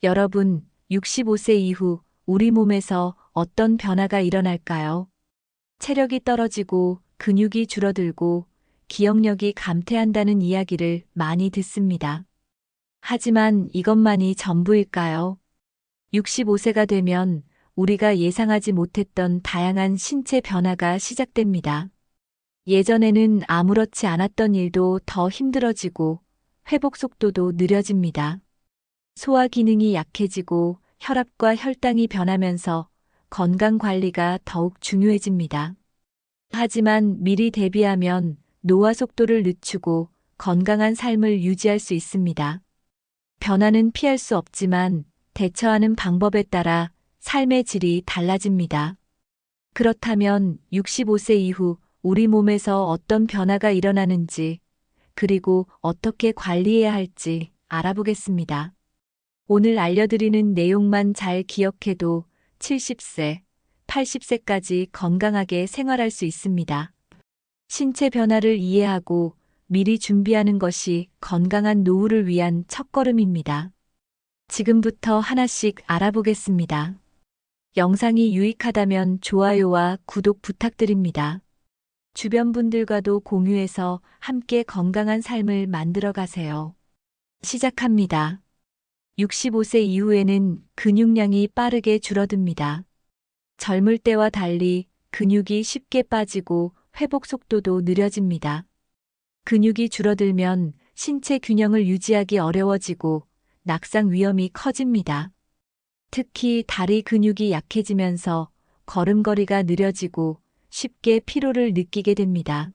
여러분, 65세 이후 우리 몸에서 어떤 변화가 일어날까요? 체력이 떨어지고 근육이 줄어들고 기억력이 감퇴한다는 이야기를 많이 듣습니다. 하지만 이것만이 전부일까요? 65세가 되면 우리가 예상하지 못했던 다양한 신체 변화가 시작됩니다. 예전에는 아무렇지 않았던 일도 더 힘들어지고 회복 속도도 느려집니다. 소화 기능이 약해지고 혈압과 혈당이 변하면서 건강 관리가 더욱 중요해집니다. 하지만 미리 대비하면 노화 속도를 늦추고 건강한 삶을 유지할 수 있습니다. 변화는 피할 수 없지만 대처하는 방법에 따라 삶의 질이 달라집니다. 그렇다면 65세 이후 우리 몸에서 어떤 변화가 일어나는지, 그리고 어떻게 관리해야 할지 알아보겠습니다. 오늘 알려드리는 내용만 잘 기억해도 70세, 80세까지 건강하게 생활할 수 있습니다. 신체 변화를 이해하고 미리 준비하는 것이 건강한 노후를 위한 첫걸음입니다. 지금부터 하나씩 알아보겠습니다. 영상이 유익하다면 좋아요와 구독 부탁드립니다. 주변 분들과도 공유해서 함께 건강한 삶을 만들어 가세요. 시작합니다. 65세 이후에는 근육량이 빠르게 줄어듭니다. 젊을 때와 달리 근육이 쉽게 빠지고 회복 속도도 느려집니다. 근육이 줄어들면 신체 균형을 유지하기 어려워지고 낙상 위험이 커집니다. 특히 다리 근육이 약해지면서 걸음걸이가 느려지고 쉽게 피로를 느끼게 됩니다.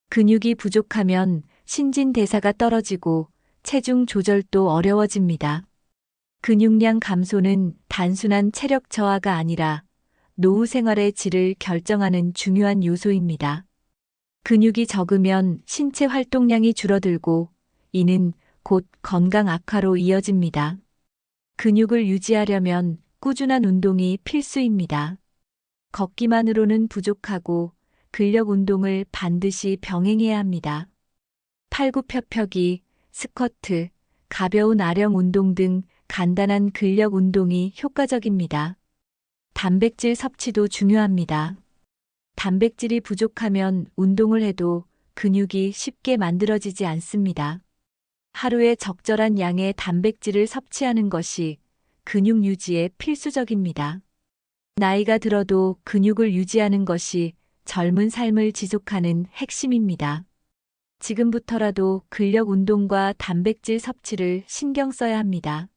근육이 부족하면 신진대사가 떨어지고 체중 조절도 어려워집니다. 근육량 감소는 단순한 체력 저하가 아니라 노후 생활의 질을 결정하는 중요한 요소입니다. 근육이 적으면 신체 활동량이 줄어들고 이는 곧 건강 악화로 이어집니다. 근육을 유지하려면 꾸준한 운동이 필수입니다. 걷기만으로는 부족하고 근력 운동을 반드시 병행해야 합니다. 팔굽혀펴기, 스쿼트, 가벼운 아령 운동 등 간단한 근력 운동이 효과적입니다. 단백질 섭취도 중요합니다. 단백질이 부족하면 운동을 해도 근육이 쉽게 만들어지지 않습니다. 하루에 적절한 양의 단백질을 섭취하는 것이 근육 유지에 필수적입니다. 나이가 들어도 근육을 유지하는 것이 젊은 삶을 지속하는 핵심입니다. 지금부터라도 근력 운동과 단백질 섭취를 신경 써야 합니다.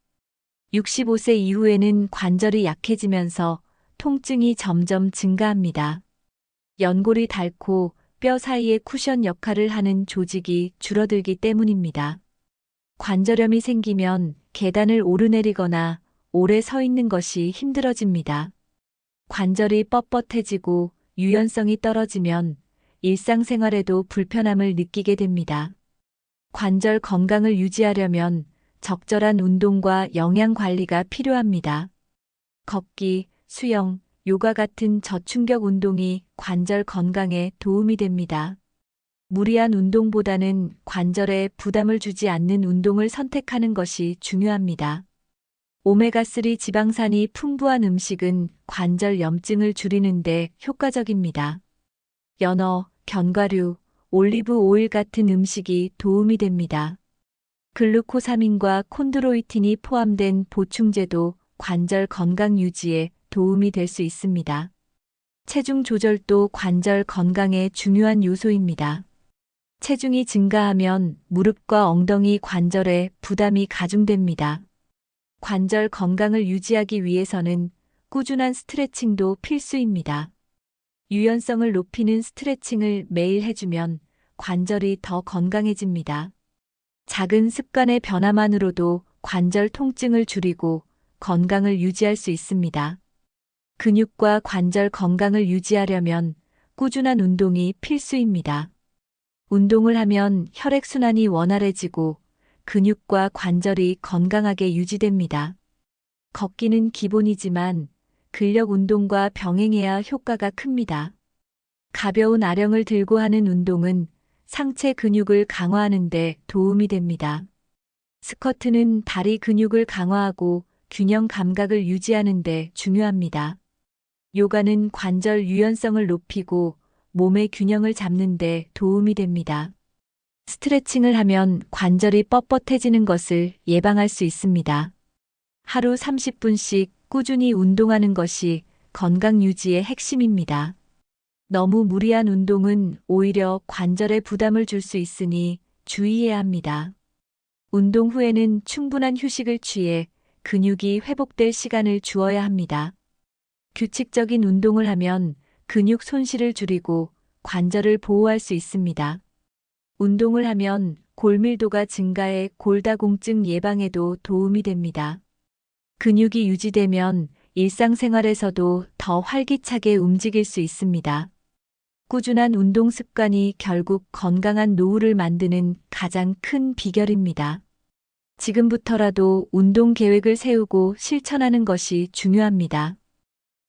65세 이후에는 관절이 약해지면서 통증이 점점 증가합니다. 연골이 닳고 뼈 사이에 쿠션 역할을 하는 조직이 줄어들기 때문입니다. 관절염이 생기면 계단을 오르내리거나 오래 서 있는 것이 힘들어집니다. 관절이 뻣뻣해지고 유연성이 떨어지면 일상생활에도 불편함을 느끼게 됩니다. 관절 건강을 유지하려면 적절한 운동과 영양 관리가 필요합니다. 걷기, 수영, 요가 같은 저충격 운동이 관절 건강에 도움이 됩니다. 무리한 운동보다는 관절에 부담을 주지 않는 운동을 선택하는 것이 중요합니다. 오메가3 지방산이 풍부한 음식은 관절 염증을 줄이는 데 효과적입니다. 연어, 견과류, 올리브 오일 같은 음식이 도움이 됩니다. 글루코사민과 콘드로이틴이 포함된 보충제도 관절 건강 유지에 도움이 될 수 있습니다. 체중 조절도 관절 건강에 중요한 요소입니다. 체중이 증가하면 무릎과 엉덩이 관절에 부담이 가중됩니다. 관절 건강을 유지하기 위해서는 꾸준한 스트레칭도 필수입니다. 유연성을 높이는 스트레칭을 매일 해주면 관절이 더 건강해집니다. 작은 습관의 변화만으로도 관절 통증을 줄이고 건강을 유지할 수 있습니다. 근육과 관절 건강을 유지하려면 꾸준한 운동이 필수입니다. 운동을 하면 혈액순환이 원활해지고 근육과 관절이 건강하게 유지됩니다. 걷기는 기본이지만 근력 운동과 병행해야 효과가 큽니다. 가벼운 아령을 들고 하는 운동은 상체 근육을 강화하는 데 도움이 됩니다. 스쿼트는 다리 근육을 강화하고 균형 감각을 유지하는 데 중요합니다. 요가는 관절 유연성을 높이고 몸의 균형을 잡는 데 도움이 됩니다. 스트레칭을 하면 관절이 뻣뻣해지는 것을 예방할 수 있습니다. 하루 30분씩 꾸준히 운동하는 것이 건강 유지의 핵심입니다. 너무 무리한 운동은 오히려 관절에 부담을 줄 수 있으니 주의해야 합니다. 운동 후에는 충분한 휴식을 취해 근육이 회복될 시간을 주어야 합니다. 규칙적인 운동을 하면 근육 손실을 줄이고 관절을 보호할 수 있습니다. 운동을 하면 골밀도가 증가해 골다공증 예방에도 도움이 됩니다. 근육이 유지되면 일상생활에서도 더 활기차게 움직일 수 있습니다. 꾸준한 운동 습관이 결국 건강한 노후를 만드는 가장 큰 비결입니다. 지금부터라도 운동 계획을 세우고 실천하는 것이 중요합니다.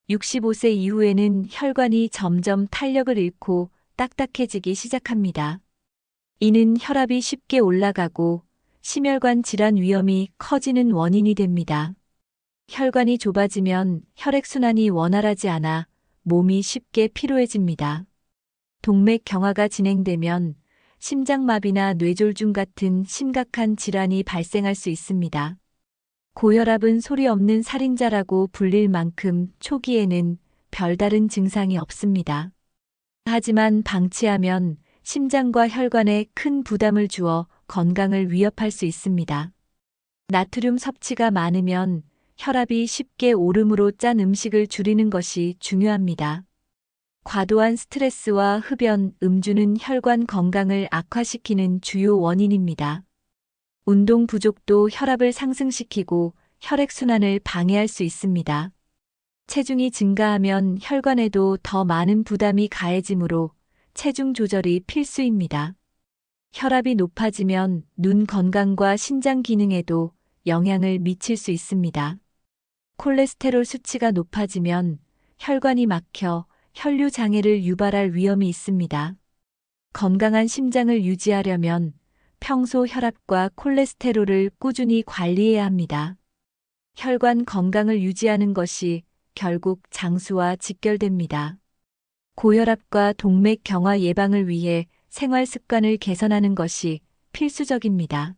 65세 이후에는 혈관이 점점 탄력을 잃고 딱딱해지기 시작합니다. 이는 혈압이 쉽게 올라가고 심혈관 질환 위험이 커지는 원인이 됩니다. 혈관이 좁아지면 혈액순환이 원활하지 않아 몸이 쉽게 피로해집니다. 동맥 경화가 진행되면 심장마비나 뇌졸중 같은 심각한 질환이 발생할 수 있습니다. 고혈압은 소리 없는 살인자라고 불릴 만큼 초기에는 별다른 증상이 없습니다. 하지만 방치하면 심장과 혈관에 큰 부담을 주어 건강을 위협할 수 있습니다. 나트륨 섭취가 많으면 혈압이 쉽게 오르므로 짠 음식을 줄이는 것이 중요합니다. 과도한 스트레스와 흡연, 음주는 혈관 건강을 악화시키는 주요 원인입니다. 운동 부족도 혈압을 상승시키고 혈액순환을 방해할 수 있습니다. 체중이 증가하면 혈관에도 더 많은 부담이 가해지므로 체중 조절이 필수입니다. 혈압이 높아지면 눈 건강과 신장 기능에도 영향을 미칠 수 있습니다. 콜레스테롤 수치가 높아지면 혈관이 막혀 혈류 장애를 유발할 위험이 있습니다. 건강한 심장을 유지하려면 평소 혈압과 콜레스테롤을 꾸준히 관리해야 합니다. 혈관 건강을 유지하는 것이 결국 장수와 직결됩니다. 고혈압과 동맥 경화 예방을 위해 생활 습관을 개선하는 것이 필수적입니다.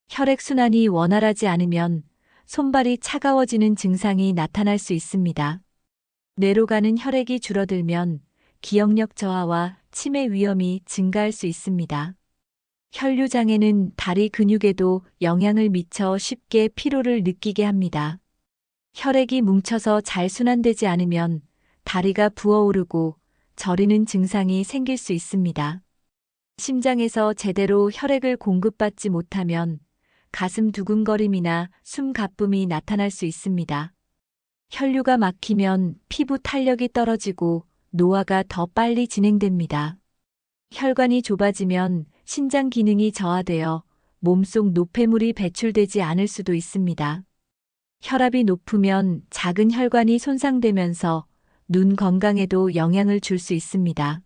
혈액순환이 원활하지 않으면 손발이 차가워지는 증상이 나타날 수 있습니다. 뇌로 가는 혈액이 줄어들면 기억력 저하와 치매 위험이 증가할 수 있습니다. 혈류 장애는 다리 근육에도 영향을 미쳐 쉽게 피로를 느끼게 합니다. 혈액이 뭉쳐서 잘 순환되지 않으면 다리가 부어오르고 저리는 증상이 생길 수 있습니다. 심장에서 제대로 혈액을 공급받지 못하면 가슴 두근거림이나 숨 가쁨이 나타날 수 있습니다. 혈류가 막히면 피부 탄력이 떨어지고 노화가 더 빨리 진행됩니다. 혈관이 좁아지면 신장 기능이 저하되어 몸속 노폐물이 배출되지 않을 수도 있습니다. 혈압이 높으면 작은 혈관이 손상되면서 눈 건강에도 영향을 줄 수 있습니다.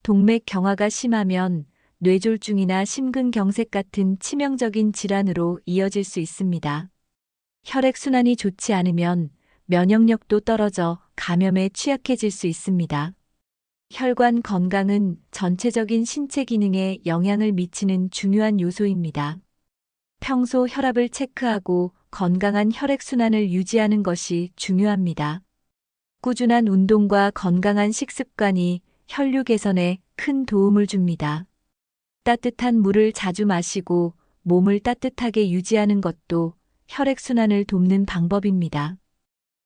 동맥 경화가 심하면 뇌졸중이나 심근경색 같은 치명적인 질환으로 이어질 수 있습니다. 혈액순환이 좋지 않으면 면역력도 떨어져 감염에 취약해질 수 있습니다. 혈관 건강은 전체적인 신체 기능에 영향을 미치는 중요한 요소입니다. 평소 혈압을 체크하고 건강한 혈액순환을 유지하는 것이 중요합니다. 꾸준한 운동과 건강한 식습관이 혈류 개선에 큰 도움을 줍니다. 따뜻한 물을 자주 마시고 몸을 따뜻하게 유지하는 것도 혈액순환을 돕는 방법입니다.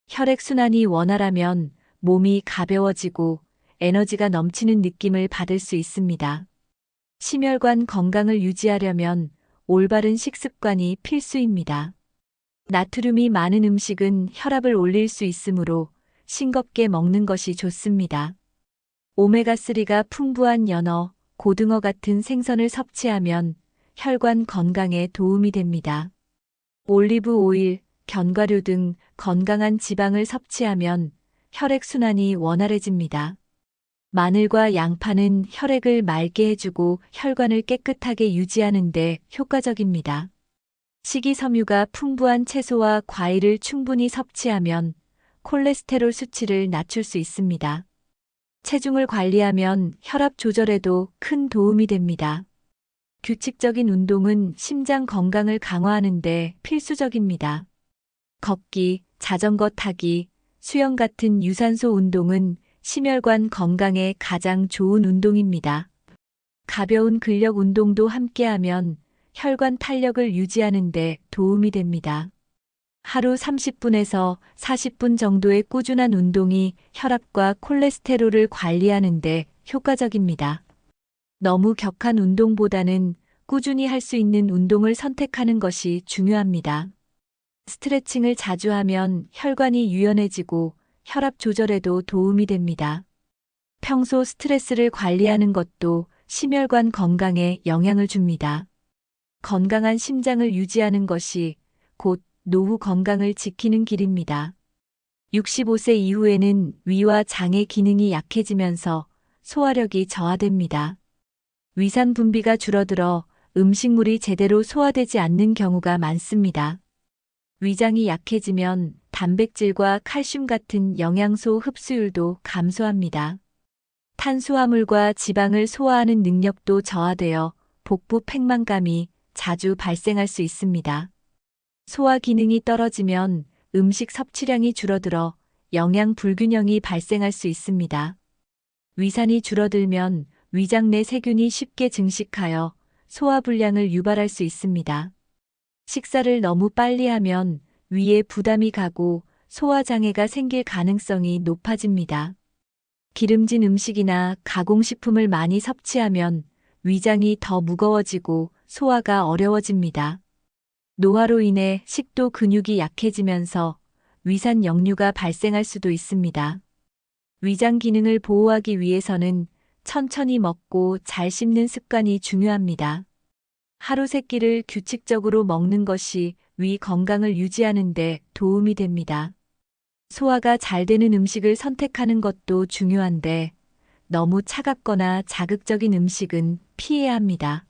혈액순환이 원활하면 몸이 가벼워지고 에너지가 넘치는 느낌을 받을 수 있습니다. 심혈관 건강을 유지하려면 올바른 식습관이 필수입니다. 나트륨이 많은 음식은 혈압을 올릴 수 있으므로 싱겁게 먹는 것이 좋습니다. 오메가3가 풍부한 연어, 고등어 같은 생선을 섭취하면 혈관 건강에 도움이 됩니다. 올리브 오일, 견과류 등 건강한 지방을 섭취하면 혈액순환이 원활해집니다. 마늘과 양파는 혈액을 맑게 해주고 혈관을 깨끗하게 유지하는 데 효과적입니다. 식이섬유가 풍부한 채소와 과일을 충분히 섭취하면 콜레스테롤 수치를 낮출 수 있습니다. 체중을 관리하면 혈압 조절에도 큰 도움이 됩니다. 규칙적인 운동은 심장 건강을 강화하는 데 필수적입니다. 걷기, 자전거 타기, 수영 같은 유산소 운동은 심혈관 건강에 가장 좋은 운동입니다. 가벼운 근력 운동도 함께하면 혈관 탄력을 유지하는 데 도움이 됩니다. 하루 30분에서 40분 정도의 꾸준한 운동이 혈압과 콜레스테롤을 관리하는 데 효과적입니다. 너무 격한 운동보다는 꾸준히 할 수 있는 운동을 선택하는 것이 중요합니다. 스트레칭을 자주 하면 혈관이 유연해지고 혈압 조절에도 도움이 됩니다. 평소 스트레스를 관리하는 것도 심혈관 건강에 영향을 줍니다. 건강한 심장을 유지하는 것이 곧 노후 건강을 지키는 길입니다. 65세 이후에는 위와 장의 기능이 약해지면서 소화력이 저하됩니다. 위산 분비가 줄어들어 음식물이 제대로 소화되지 않는 경우가 많습니다. 위장이 약해지면 단백질과 칼슘 같은 영양소 흡수율도 감소합니다. 탄수화물과 지방을 소화하는 능력도 저하되어 복부 팽만감이 자주 발생할 수 있습니다. 소화 기능이 떨어지면 음식 섭취량이 줄어들어 영양 불균형이 발생할 수 있습니다. 위산이 줄어들면 위장 내 세균이 쉽게 증식하여 소화불량을 유발할 수 있습니다. 식사를 너무 빨리 하면 위에 부담이 가고 소화장애가 생길 가능성이 높아집니다. 기름진 음식이나 가공식품을 많이 섭취하면 위장이 더 무거워지고 소화가 어려워집니다. 노화로 인해 식도 근육이 약해지면서 위산 역류가 발생할 수도 있습니다. 위장 기능을 보호하기 위해서는 천천히 먹고 잘 씹는 습관이 중요합니다. 하루 3끼를 규칙적으로 먹는 것이 위 건강을 유지하는 데 도움이 됩니다. 소화가 잘 되는 음식을 선택하는 것도 중요한데 너무 차갑거나 자극적인 음식은 피해야 합니다.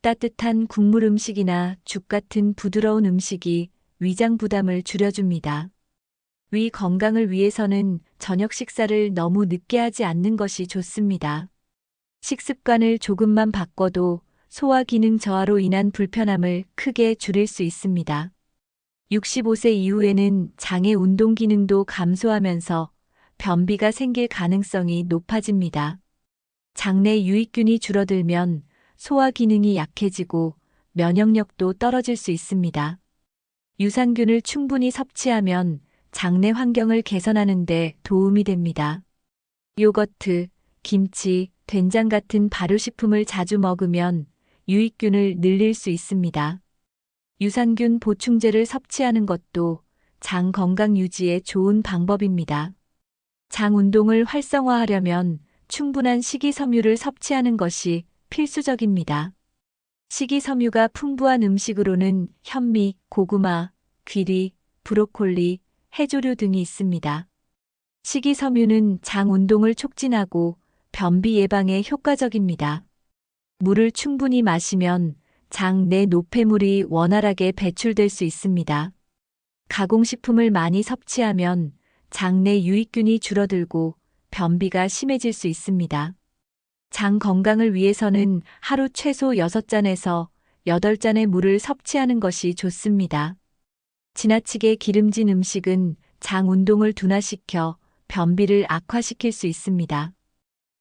따뜻한 국물 음식이나 죽 같은 부드러운 음식이 위장 부담을 줄여줍니다. 위 건강을 위해서는 저녁 식사를 너무 늦게 하지 않는 것이 좋습니다. 식습관을 조금만 바꿔도 소화 기능 저하로 인한 불편함을 크게 줄일 수 있습니다. 65세 이후에는 장의 운동 기능도 감소하면서 변비가 생길 가능성이 높아집니다. 장내 유익균이 줄어들면 소화 기능이 약해지고 면역력도 떨어질 수 있습니다. 유산균을 충분히 섭취하면 장내 환경을 개선하는 데 도움이 됩니다. 요거트, 김치, 된장 같은 발효식품을 자주 먹으면 유익균을 늘릴 수 있습니다. 유산균 보충제를 섭취하는 것도 장 건강 유지에 좋은 방법입니다. 장 운동을 활성화하려면 충분한 식이섬유를 섭취하는 것이 필수적입니다. 식이섬유가 풍부한 음식으로는 현미, 고구마, 귀리, 브로콜리, 해조류 등이 있습니다. 식이섬유는 장 운동을 촉진하고 변비 예방에 효과적입니다. 물을 충분히 마시면 장 내 노폐물이 원활하게 배출될 수 있습니다. 가공식품을 많이 섭취하면 장 내 유익균이 줄어들고 변비가 심해질 수 있습니다. 장 건강을 위해서는 하루 최소 6잔에서 8잔의 물을 섭취하는 것이 좋습니다. 지나치게 기름진 음식은 장 운동을 둔화시켜 변비를 악화시킬 수 있습니다.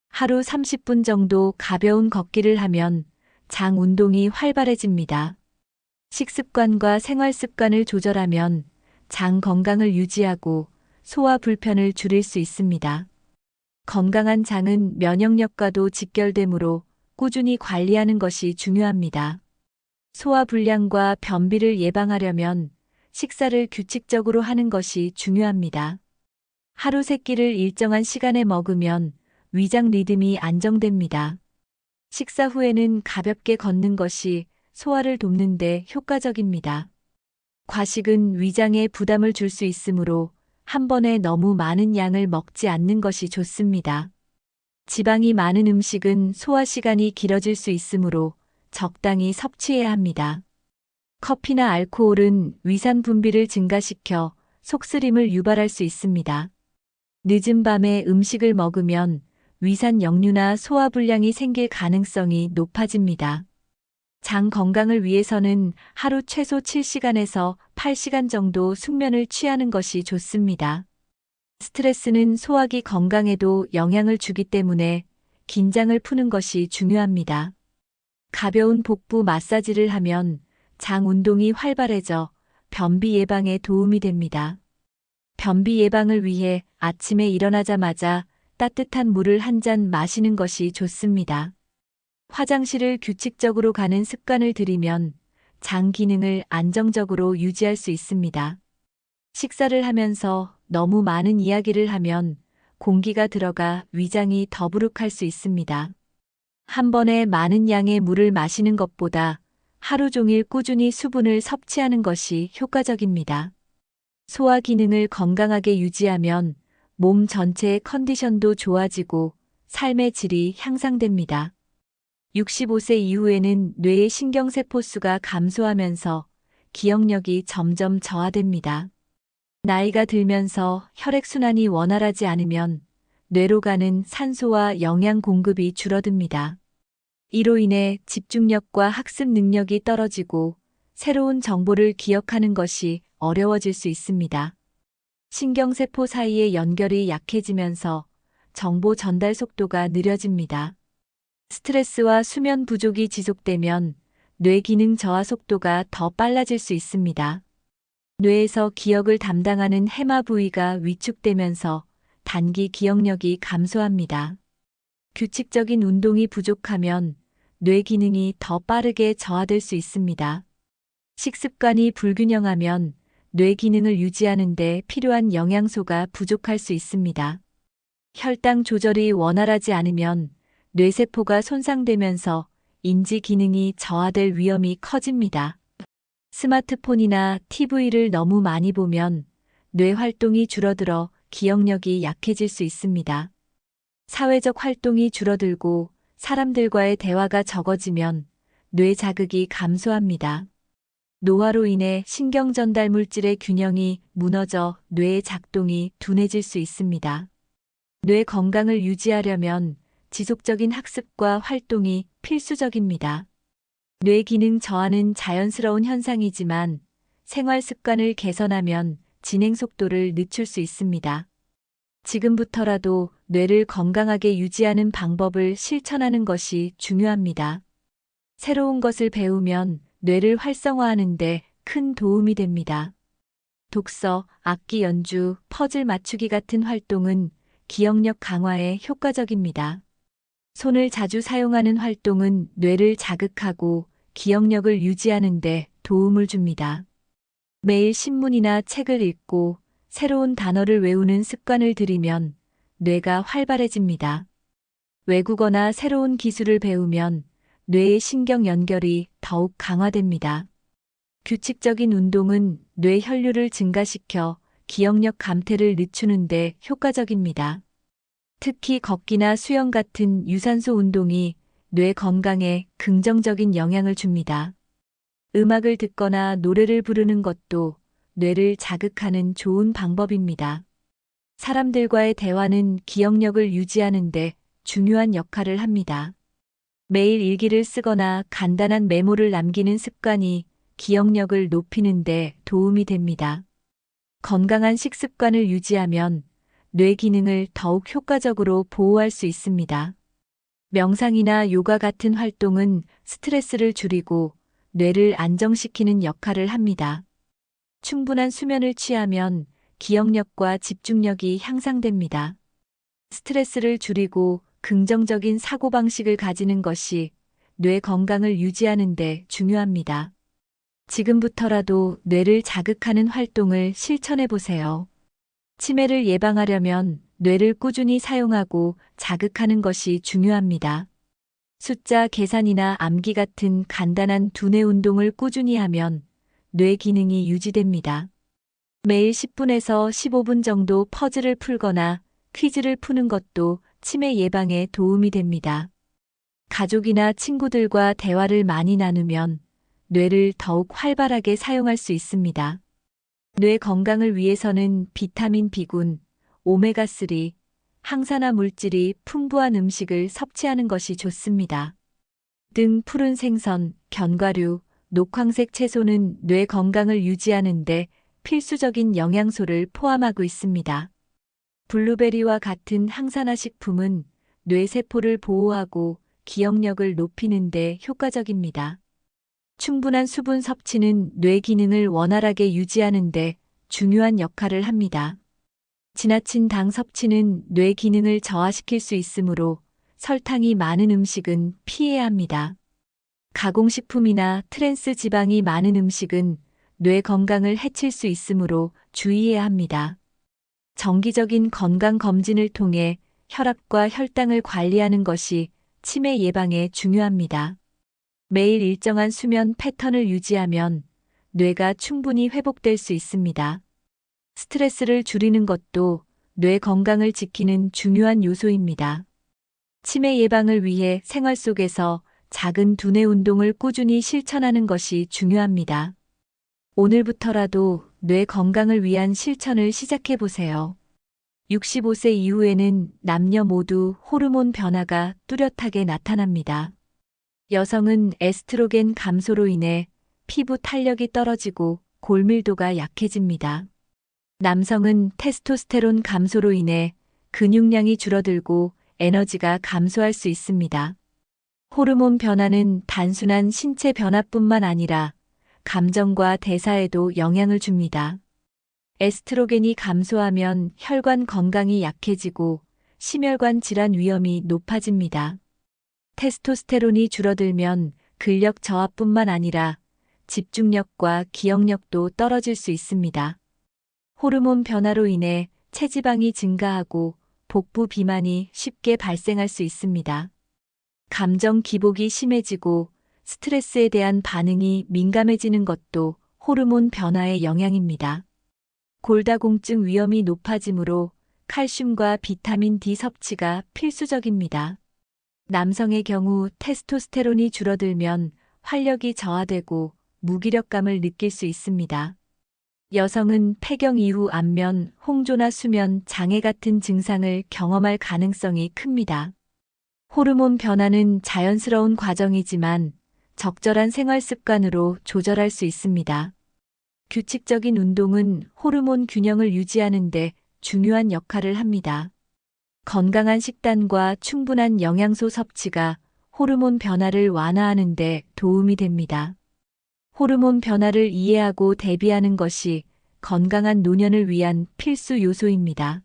하루 30분 정도 가벼운 걷기를 하면 장 운동이 활발해집니다. 식습관과 생활 습관을 조절하면 장 건강을 유지하고 소화 불편을 줄일 수 있습니다. 건강한 장은 면역력과도 직결되므로 꾸준히 관리하는 것이 중요합니다. 소화 불량과 변비를 예방하려면 식사를 규칙적으로 하는 것이 중요합니다. 하루 3끼를 일정한 시간에 먹으면 위장 리듬이 안정됩니다. 식사 후에는 가볍게 걷는 것이 소화를 돕는 데 효과적입니다. 과식은 위장에 부담을 줄 수 있으므로 한 번에 너무 많은 양을 먹지 않는 것이 좋습니다. 지방이 많은 음식은 소화 시간이 길어질 수 있으므로 적당히 섭취해야 합니다. 커피나 알코올은 위산 분비를 증가시켜 속쓰림을 유발할 수 있습니다. 늦은 밤에 음식을 먹으면 위산 역류나 소화불량이 생길 가능성이 높아집니다. 장 건강을 위해서는 하루 최소 7시간에서 8시간 정도 숙면을 취하는 것이 좋습니다. 스트레스는 소화기 건강에도 영향을 주기 때문에 긴장을 푸는 것이 중요합니다. 가벼운 복부 마사지를 하면 장 운동이 활발해져 변비 예방에 도움이 됩니다. 변비 예방을 위해 아침에 일어나자마자 따뜻한 물을 한 잔 마시는 것이 좋습니다. 화장실을 규칙적으로 가는 습관을 들이면 장 기능을 안정적으로 유지할 수 있습니다. 식사를 하면서 너무 많은 이야기를 하면 공기가 들어가 위장이 더부룩할 수 있습니다. 한 번에 많은 양의 물을 마시는 것보다 하루 종일 꾸준히 수분을 섭취하는 것이 효과적입니다. 소화 기능을 건강하게 유지하면 몸 전체의 컨디션도 좋아지고 삶의 질이 향상됩니다. 65세 이후에는 뇌의 신경세포 수가 감소하면서 기억력이 점점 저하됩니다. 나이가 들면서 혈액순환이 원활하지 않으면 뇌로 가는 산소와 영양 공급이 줄어듭니다. 이로 인해 집중력과 학습 능력이 떨어지고 새로운 정보를 기억하는 것이 어려워질 수 있습니다. 신경세포 사이의 연결이 약해지면서 정보 전달 속도가 느려집니다. 스트레스와 수면 부족이 지속되면 뇌 기능 저하 속도가 더 빨라질 수 있습니다. 뇌에서 기억을 담당하는 해마 부위가 위축되면서 단기 기억력이 감소합니다. 규칙적인 운동이 부족하면 뇌 기능이 더 빠르게 저하될 수 있습니다. 식습관이 불균형하면 뇌 기능을 유지하는 데 필요한 영양소가 부족할 수 있습니다. 혈당 조절이 원활하지 않으면 뇌세포가 손상되면서 인지 기능이 저하될 위험이 커집니다. 스마트폰이나 TV를 너무 많이 보면 뇌 활동이 줄어들어 기억력이 약해질 수 있습니다. 사회적 활동이 줄어들고 사람들과의 대화가 적어지면 뇌 자극이 감소합니다. 노화로 인해 신경 전달 물질의 균형이 무너져 뇌의 작동이 둔해질 수 있습니다. 뇌 건강을 유지하려면 지속적인 학습과 활동이 필수적입니다. 뇌 기능 저하는 자연스러운 현상이지만 생활 습관을 개선하면 진행 속도를 늦출 수 있습니다. 지금부터라도 뇌를 건강하게 유지하는 방법을 실천하는 것이 중요합니다. 새로운 것을 배우면 뇌를 활성화하는 데 큰 도움이 됩니다. 독서, 악기 연주, 퍼즐 맞추기 같은 활동은 기억력 강화에 효과적입니다. 손을 자주 사용하는 활동은 뇌를 자극하고 기억력을 유지하는 데 도움을 줍니다. 매일 신문이나 책을 읽고 새로운 단어를 외우는 습관을 들이면 뇌가 활발해집니다. 외국어나 새로운 기술을 배우면 뇌의 신경 연결이 더욱 강화됩니다. 규칙적인 운동은 뇌 혈류를 증가시켜 기억력 감퇴를 늦추는 데 효과적입니다. 특히 걷기나 수영 같은 유산소 운동이 뇌 건강에 긍정적인 영향을 줍니다. 음악을 듣거나 노래를 부르는 것도 뇌를 자극하는 좋은 방법입니다. 사람들과의 대화는 기억력을 유지하는 데 중요한 역할을 합니다. 매일 일기를 쓰거나 간단한 메모를 남기는 습관이 기억력을 높이는 데 도움이 됩니다. 건강한 식습관을 유지하면 뇌 기능을 더욱 효과적으로 보호할 수 있습니다. 명상이나 요가 같은 활동은 스트레스를 줄이고 뇌를 안정시키는 역할을 합니다. 충분한 수면을 취하면 기억력과 집중력이 향상됩니다. 스트레스를 줄이고 긍정적인 사고방식을 가지는 것이 뇌 건강을 유지하는 데 중요합니다. 지금부터라도 뇌를 자극하는 활동을 실천해 보세요. 치매를 예방하려면 뇌를 꾸준히 사용하고 자극하는 것이 중요합니다. 숫자 계산이나 암기 같은 간단한 두뇌 운동을 꾸준히 하면 뇌 기능이 유지됩니다. 매일 10분에서 15분 정도 퍼즐을 풀거나 퀴즈를 푸는 것도 치매 예방에 도움이 됩니다. 가족이나 친구들과 대화를 많이 나누면 뇌를 더욱 활발하게 사용할 수 있습니다. 뇌 건강을 위해서는 비타민 B군, 오메가3, 항산화 물질이 풍부한 음식을 섭취하는 것이 좋습니다. 등 푸른 생선, 견과류, 녹황색 채소는 뇌 건강을 유지하는 데 필수적인 영양소를 포함하고 있습니다. 블루베리와 같은 항산화 식품은 뇌세포를 보호하고 기억력을 높이는 데 효과적입니다. 충분한 수분 섭취는 뇌 기능을 원활하게 유지하는 데 중요한 역할을 합니다. 지나친 당 섭취는 뇌 기능을 저하시킬 수 있으므로 설탕이 많은 음식은 피해야 합니다. 가공식품이나 트랜스 지방이 많은 음식은 뇌 건강을 해칠 수 있으므로 주의해야 합니다. 정기적인 건강 검진을 통해 혈압과 혈당을 관리하는 것이 치매 예방에 중요합니다. 매일 일정한 수면 패턴을 유지하면 뇌가 충분히 회복될 수 있습니다. 스트레스를 줄이는 것도 뇌 건강을 지키는 중요한 요소입니다. 치매 예방을 위해 생활 속에서 작은 두뇌 운동을 꾸준히 실천하는 것이 중요합니다. 오늘부터라도 뇌 건강을 위한 실천을 시작해 보세요. 65세 이후에는 남녀 모두 호르몬 변화가 뚜렷하게 나타납니다. 여성은 에스트로겐 감소로 인해 피부 탄력이 떨어지고 골밀도가 약해집니다. 남성은 테스토스테론 감소로 인해 근육량이 줄어들고 에너지가 감소할 수 있습니다. 호르몬 변화는 단순한 신체 변화뿐만 아니라 감정과 대사에도 영향을 줍니다. 에스트로겐이 감소하면 혈관 건강이 약해지고 심혈관 질환 위험이 높아집니다. 테스토스테론이 줄어들면 근력 저하뿐만 아니라 집중력과 기억력도 떨어질 수 있습니다. 호르몬 변화로 인해 체지방이 증가하고 복부 비만이 쉽게 발생할 수 있습니다. 감정 기복이 심해지고 스트레스에 대한 반응이 민감해지는 것도 호르몬 변화의 영향입니다. 골다공증 위험이 높아지므로 칼슘과 비타민 D 섭취가 필수적입니다. 남성의 경우 테스토스테론이 줄어들면 활력이 저하되고 무기력감을 느낄 수 있습니다. 여성은 폐경 이후 안면, 홍조나 수면 장애 같은 증상을 경험할 가능성이 큽니다. 호르몬 변화는 자연스러운 과정이지만 적절한 생활 습관으로 조절할 수 있습니다. 규칙적인 운동은 호르몬 균형을 유지하는 데 중요한 역할을 합니다. 건강한 식단과 충분한 영양소 섭취가 호르몬 변화를 완화하는 데 도움이 됩니다. 호르몬 변화를 이해하고 대비하는 것이 건강한 노년을 위한 필수 요소입니다.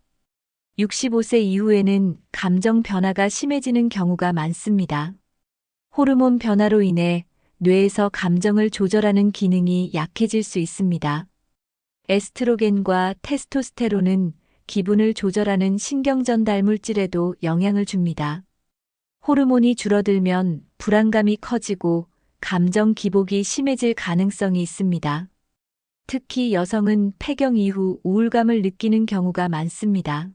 65세 이후에는 감정 변화가 심해지는 경우가 많습니다. 호르몬 변화로 인해 뇌에서 감정을 조절하는 기능이 약해질 수 있습니다. 에스트로겐과 테스토스테론은 기분을 조절하는 신경전달 물질에도 영향을 줍니다. 호르몬이 줄어들면 불안감이 커지고 감정 기복이 심해질 가능성이 있습니다. 특히 여성은 폐경 이후 우울감을 느끼는 경우가 많습니다.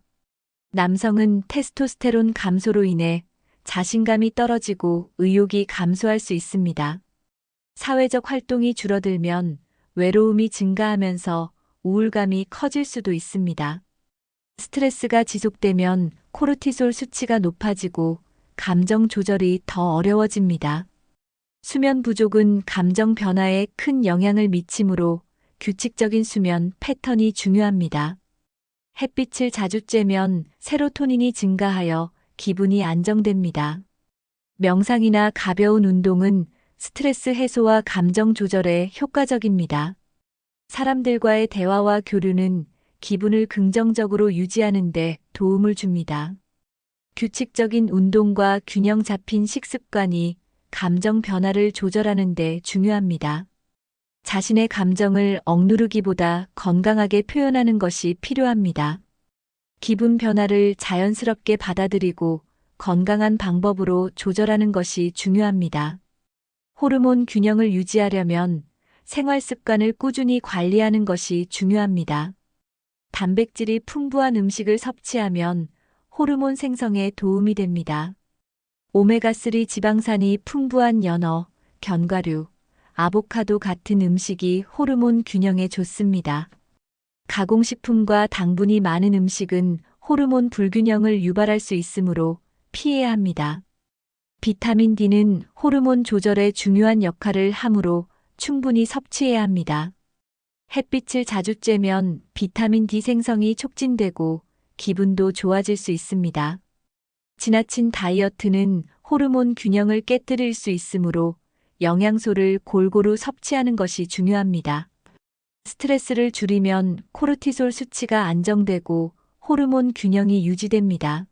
남성은 테스토스테론 감소로 인해 자신감이 떨어지고 의욕이 감소할 수 있습니다. 사회적 활동이 줄어들면 외로움이 증가하면서 우울감이 커질 수도 있습니다. 스트레스가 지속되면 코르티솔 수치가 높아지고 감정 조절이 더 어려워집니다. 수면 부족은 감정 변화에 큰 영향을 미치므로 규칙적인 수면 패턴이 중요합니다. 햇빛을 자주 쬐면 세로토닌이 증가하여 기분이 안정됩니다. 명상이나 가벼운 운동은 스트레스 해소와 감정 조절에 효과적입니다. 사람들과의 대화와 교류는 기분을 긍정적으로 유지하는 데 도움을 줍니다. 규칙적인 운동과 균형 잡힌 식습관이 감정 변화를 조절하는 데 중요합니다. 자신의 감정을 억누르기보다 건강하게 표현하는 것이 필요합니다. 기분 변화를 자연스럽게 받아들이고 건강한 방법으로 조절하는 것이 중요합니다. 호르몬 균형을 유지하려면 생활 습관을 꾸준히 관리하는 것이 중요합니다. 단백질이 풍부한 음식을 섭취하면 호르몬 생성에 도움이 됩니다. 오메가3 지방산이 풍부한 연어, 견과류, 아보카도 같은 음식이 호르몬 균형에 좋습니다. 가공식품과 당분이 많은 음식은 호르몬 불균형을 유발할 수 있으므로 피해야 합니다. 비타민 D는 호르몬 조절에 중요한 역할을 하므로 충분히 섭취해야 합니다. 햇빛을 자주 쬐면 비타민 D 생성이 촉진되고 기분도 좋아질 수 있습니다. 지나친 다이어트는 호르몬 균형을 깨뜨릴 수 있으므로 영양소를 골고루 섭취하는 것이 중요합니다. 스트레스를 줄이면 코르티솔 수치가 안정되고 호르몬 균형이 유지됩니다.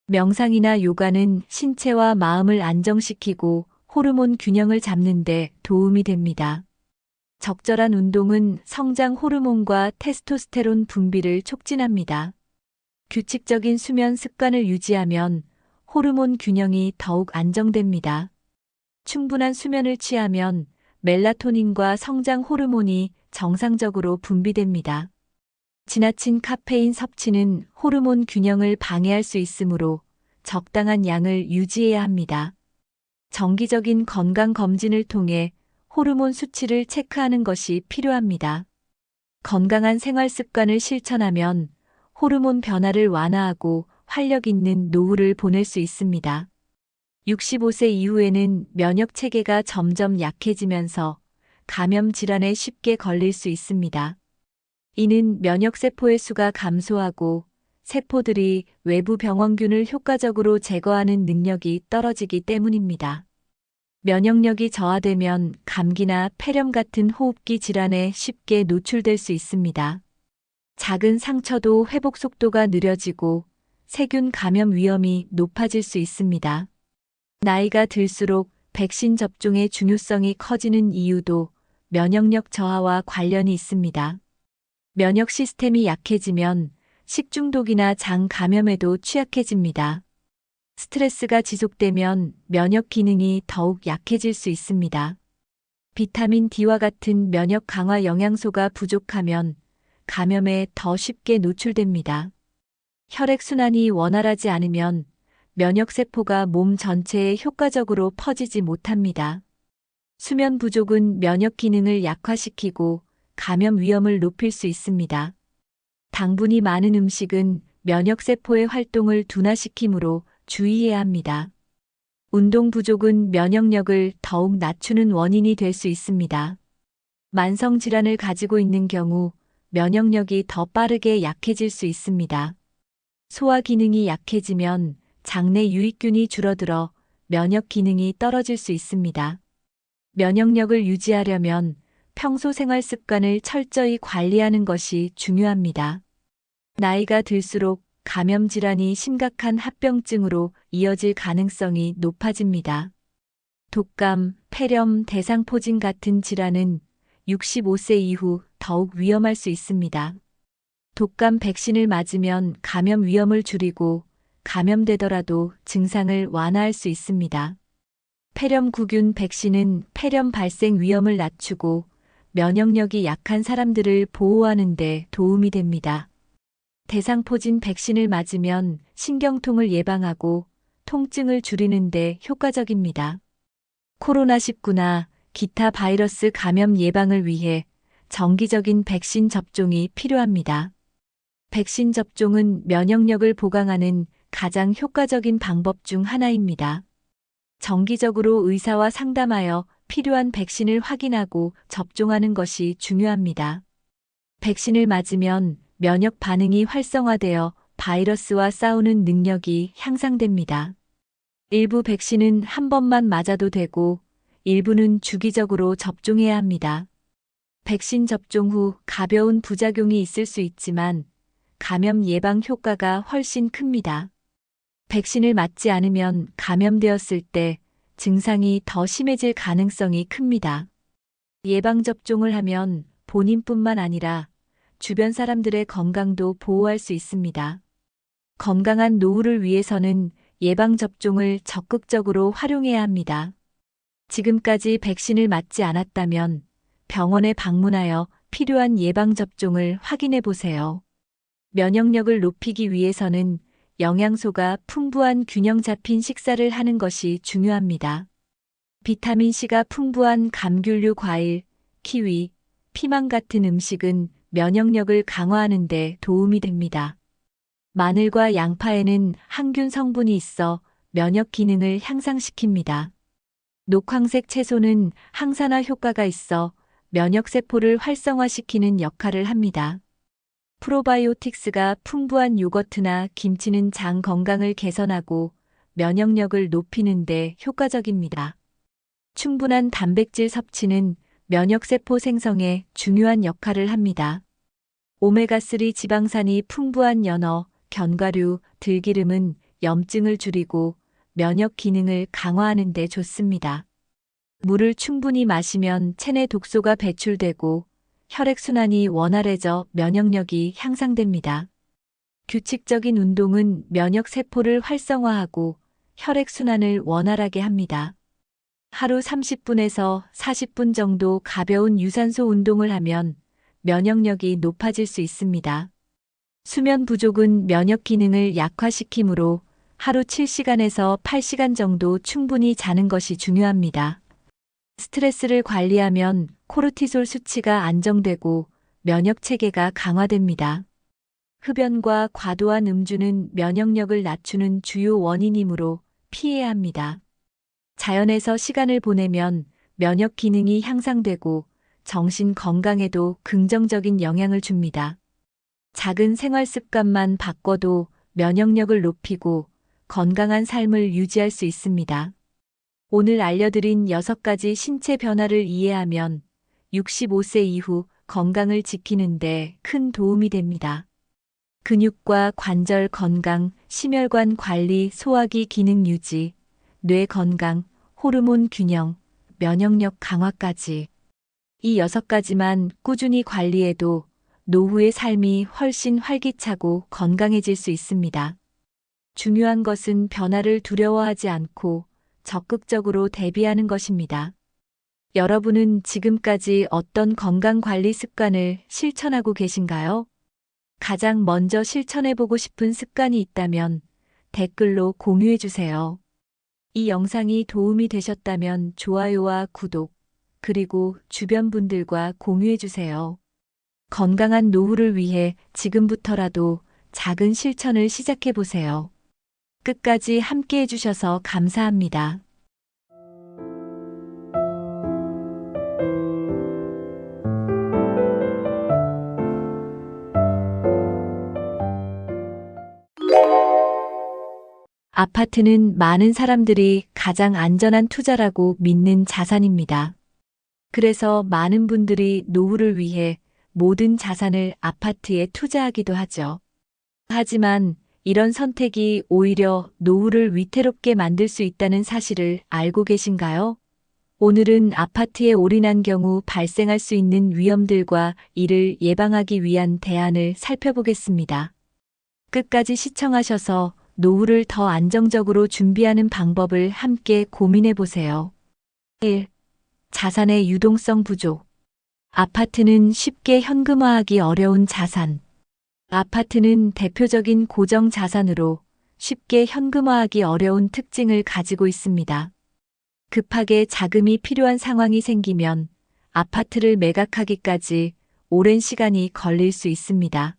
명상이나 요가는 신체와 마음을 안정시키고 호르몬 균형을 잡는 데 도움이 됩니다. 적절한 운동은 성장 호르몬과 테스토스테론 분비를 촉진합니다. 규칙적인 수면 습관을 유지하면 호르몬 균형이 더욱 안정됩니다. 충분한 수면을 취하면 멜라토닌과 성장 호르몬이 정상적으로 분비됩니다. 지나친 카페인 섭취는 호르몬 균형을 방해할 수 있으므로 적당한 양을 유지해야 합니다. 정기적인 건강 검진을 통해 호르몬 수치를 체크하는 것이 필요합니다. 건강한 생활 습관을 실천하면 호르몬 변화를 완화하고 활력 있는 노후를 보낼 수 있습니다. 65세 이후에는 면역 체계가 점점 약해지면서 감염 질환에 쉽게 걸릴 수 있습니다. 이는 면역세포의 수가 감소하고 세포들이 외부 병원균을 효과적으로 제거하는 능력이 떨어지기 때문입니다. 면역력이 저하되면 감기나 폐렴 같은 호흡기 질환에 쉽게 노출될 수 있습니다. 작은 상처도 회복 속도가 느려지고 세균 감염 위험이 높아질 수 있습니다. 나이가 들수록 백신 접종의 중요성이 커지는 이유도 면역력 저하와 관련이 있습니다. 면역 시스템이 약해지면 식중독이나 장 감염에도 취약해집니다. 스트레스가 지속되면 면역 기능이 더욱 약해질 수 있습니다. 비타민 D와 같은 면역 강화 영양소가 부족하면 감염에 더 쉽게 노출됩니다. 혈액순환이 원활하지 않으면 면역세포가 몸 전체에 효과적으로 퍼지지 못합니다. 수면 부족은 면역 기능을 약화시키고 감염 위험을 높일 수 있습니다. 당분이 많은 음식은 면역세포의 활동을 둔화시키므로 주의해야 합니다. 운동 부족은 면역력을 더욱 낮추는 원인이 될 수 있습니다. 만성 질환을 가지고 있는 경우 면역력이 더 빠르게 약해질 수 있습니다. 소화 기능이 약해지면 장내 유익균이 줄어들어 면역 기능이 떨어질 수 있습니다. 면역력을 유지하려면 평소 생활 습관을 철저히 관리하는 것이 중요합니다. 나이가 들수록 감염 질환이 심각한 합병증으로 이어질 가능성이 높아집니다. 독감, 폐렴, 대상포진 같은 질환은 65세 이후 더욱 위험할 수 있습니다. 독감 백신을 맞으면 감염 위험을 줄이고 감염되더라도 증상을 완화할 수 있습니다. 폐렴구균 백신은 폐렴 발생 위험을 낮추고 면역력이 약한 사람들을 보호하는 데 도움이 됩니다. 대상포진 백신을 맞으면 신경통을 예방하고 통증을 줄이는 데 효과적입니다. 코로나19나 기타 바이러스 감염 예방을 위해 정기적인 백신 접종이 필요합니다. 백신 접종은 면역력을 보강하는 가장 효과적인 방법 중 하나입니다. 정기적으로 의사와 상담하여 필요한 백신을 확인하고 접종하는 것이 중요합니다. 백신을 맞으면 면역 반응이 활성화되어 바이러스와 싸우는 능력이 향상됩니다. 일부 백신은 한 번만 맞아도 되고 일부는 주기적으로 접종해야 합니다. 백신 접종 후 가벼운 부작용이 있을 수 있지만 감염 예방 효과가 훨씬 큽니다. 백신을 맞지 않으면 감염되었을 때 증상이 더 심해질 가능성이 큽니다. 예방접종을 하면 본인뿐만 아니라 주변 사람들의 건강도 보호할 수 있습니다. 건강한 노후를 위해서는 예방접종을 적극적으로 활용해야 합니다. 지금까지 백신을 맞지 않았다면 병원에 방문하여 필요한 예방접종을 확인해 보세요. 면역력을 높이기 위해서는 영양소가 풍부한 균형 잡힌 식사를 하는 것이 중요합니다. 비타민C가 풍부한 감귤류 과일, 키위, 피망 같은 음식은 면역력을 강화하는 데 도움이 됩니다. 마늘과 양파에는 항균 성분이 있어 면역 기능을 향상시킵니다. 녹황색 채소는 항산화 효과가 있어 면역세포를 활성화시키는 역할을 합니다. 프로바이오틱스가 풍부한 요거트나 김치는 장 건강을 개선하고 면역력을 높이는 데 효과적입니다. 충분한 단백질 섭취는 면역세포 생성에 중요한 역할을 합니다. 오메가3 지방산이 풍부한 연어, 견과류, 들기름은 염증을 줄이고 면역 기능을 강화하는 데 좋습니다. 물을 충분히 마시면 체내 독소가 배출되고 혈액순환이 원활해져 면역력이 향상됩니다. 규칙적인 운동은 면역세포를 활성화하고 혈액순환을 원활하게 합니다. 하루 30분에서 40분 정도 가벼운 유산소 운동을 하면 면역력이 높아질 수 있습니다. 수면 부족은 면역 기능을 약화시키므로 하루 7시간에서 8시간 정도 충분히 자는 것이 중요합니다. 스트레스를 관리하면 코르티솔 수치가 안정되고 면역 체계가 강화됩니다. 흡연과 과도한 음주는 면역력을 낮추는 주요 원인이므로 피해야 합니다. 자연에서 시간을 보내면 면역 기능이 향상되고 정신 건강에도 긍정적인 영향을 줍니다. 작은 생활 습관만 바꿔도 면역력을 높이고 건강한 삶을 유지할 수 있습니다. 오늘 알려드린 6가지 신체 변화를 이해하면 65세 이후 건강을 지키는 데 큰 도움이 됩니다. 근육과 관절 건강, 심혈관 관리, 소화기 기능 유지, 뇌 건강, 호르몬 균형, 면역력 강화까지. 이 6가지만 꾸준히 관리해도 노후의 삶이 훨씬 활기차고 건강해질 수 있습니다. 중요한 것은 변화를 두려워하지 않고 적극적으로 대비하는 것입니다. 여러분은 지금까지 어떤 건강관리 습관을 실천하고 계신가요? 가장 먼저 실천해보고 싶은 습관이 있다면 댓글로 공유해주세요. 이 영상이 도움이 되셨다면 좋아요와 구독, 그리고 주변 분들과 공유해주세요. 건강한 노후를 위해 지금부터라도 작은 실천을 시작해보세요. 끝까지 함께 해주셔서 감사합니다. 아파트는 많은 사람들이 가장 안전한 투자라고 믿는 자산입니다. 그래서 많은 분들이 노후를 위해 모든 자산을 아파트에 투자하기도 하죠. 하지만 이런 선택이 오히려 노후를 위태롭게 만들 수 있다는 사실을 알고 계신가요? 오늘은 아파트에 올인한 경우 발생할 수 있는 위험들과 이를 예방하기 위한 대안을 살펴보겠습니다. 끝까지 시청하셔서 노후를 더 안정적으로 준비하는 방법을 함께 고민해 보세요. 1. 자산의 유동성 부족. 아파트는 쉽게 현금화하기 어려운 자산. 아파트는 대표적인 고정 자산으로 쉽게 현금화하기 어려운 특징을 가지고 있습니다. 급하게 자금이 필요한 상황이 생기면 아파트를 매각하기까지 오랜 시간이 걸릴 수 있습니다.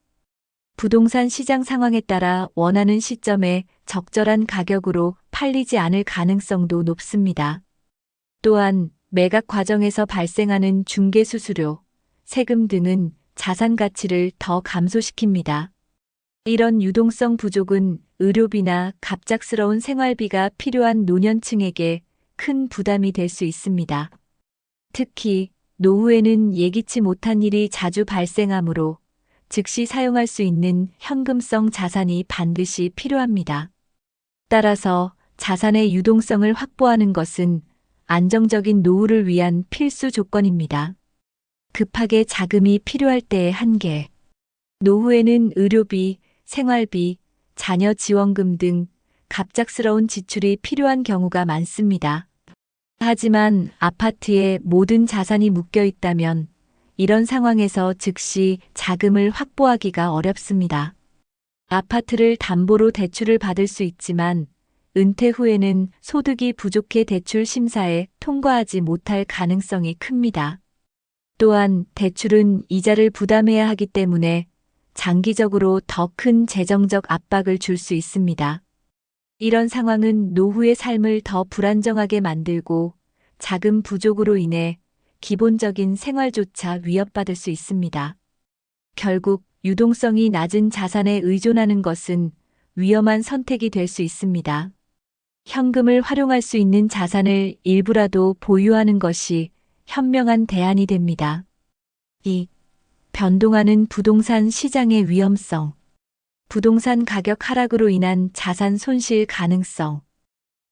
부동산 시장 상황에 따라 원하는 시점에 적절한 가격으로 팔리지 않을 가능성도 높습니다. 또한 매각 과정에서 발생하는 중개 수수료, 세금 등은 자산 가치를 더 감소시킵니다. 이런 유동성 부족은 의료비나 갑작스러운 생활비가 필요한 노년층에게 큰 부담이 될 수 있습니다. 특히 노후에는 예기치 못한 일이 자주 발생하므로 즉시 사용할 수 있는 현금성 자산이 반드시 필요합니다. 따라서 자산의 유동성을 확보하는 것은 안정적인 노후를 위한 필수 조건입니다. 급하게 자금이 필요할 때의 한계. 노후에는 의료비, 생활비, 자녀 지원금 등 갑작스러운 지출이 필요한 경우가 많습니다. 하지만 아파트에 모든 자산이 묶여 있다면 이런 상황에서 즉시 자금을 확보하기가 어렵습니다. 아파트를 담보로 대출을 받을 수 있지만 은퇴 후에는 소득이 부족해 대출 심사에 통과하지 못할 가능성이 큽니다. 또한 대출은 이자를 부담해야 하기 때문에 장기적으로 더 큰 재정적 압박을 줄 수 있습니다. 이런 상황은 노후의 삶을 더 불안정하게 만들고 자금 부족으로 인해 기본적인 생활조차 위협받을 수 있습니다. 결국 유동성이 낮은 자산에 의존하는 것은 위험한 선택이 될 수 있습니다. 현금을 활용할 수 있는 자산을 일부라도 보유하는 것이 현명한 대안이 됩니다. 2. 변동하는 부동산 시장의 위험성. 부동산 가격 하락으로 인한 자산 손실 가능성.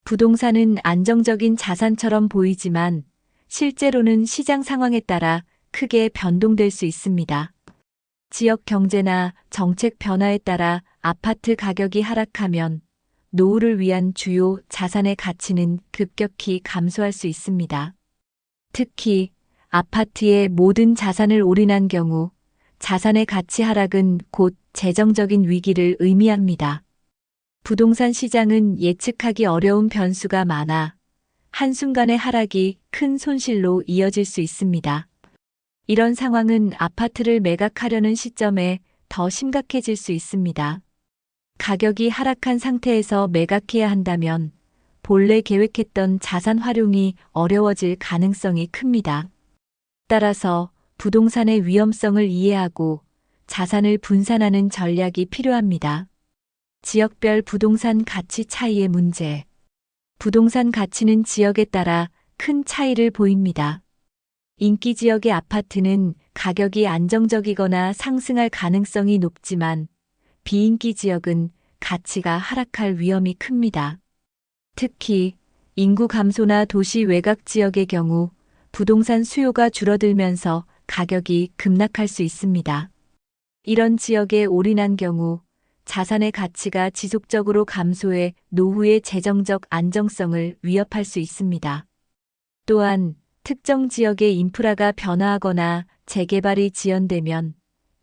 부동산은 안정적인 자산처럼 보이지만 실제로는 시장 상황에 따라 크게 변동될 수 있습니다. 지역 경제나 정책 변화에 따라 아파트 가격이 하락하면 노후를 위한 주요 자산의 가치는 급격히 감소할 수 있습니다. 특히 아파트의 모든 자산을 올인한 경우 자산의 가치 하락은 곧 재정적인 위기를 의미합니다. 부동산 시장은 예측하기 어려운 변수가 많아 한순간의 하락이 큰 손실로 이어질 수 있습니다. 이런 상황은 아파트를 매각하려는 시점에 더 심각해질 수 있습니다. 가격이 하락한 상태에서 매각해야 한다면 본래 계획했던 자산 활용이 어려워질 가능성이 큽니다. 따라서 부동산의 위험성을 이해하고 자산을 분산하는 전략이 필요합니다. 지역별 부동산 가치 차이의 문제. 부동산 가치는 지역에 따라 큰 차이를 보입니다. 인기 지역의 아파트는 가격이 안정적이거나 상승할 가능성이 높지만 비인기 지역은 가치가 하락할 위험이 큽니다. 특히 인구 감소나 도시 외곽 지역의 경우 부동산 수요가 줄어들면서 가격이 급락할 수 있습니다. 이런 지역에 올인한 경우 자산의 가치가 지속적으로 감소해 노후의 재정적 안정성을 위협할 수 있습니다. 또한 특정 지역의 인프라가 변화하거나 재개발이 지연되면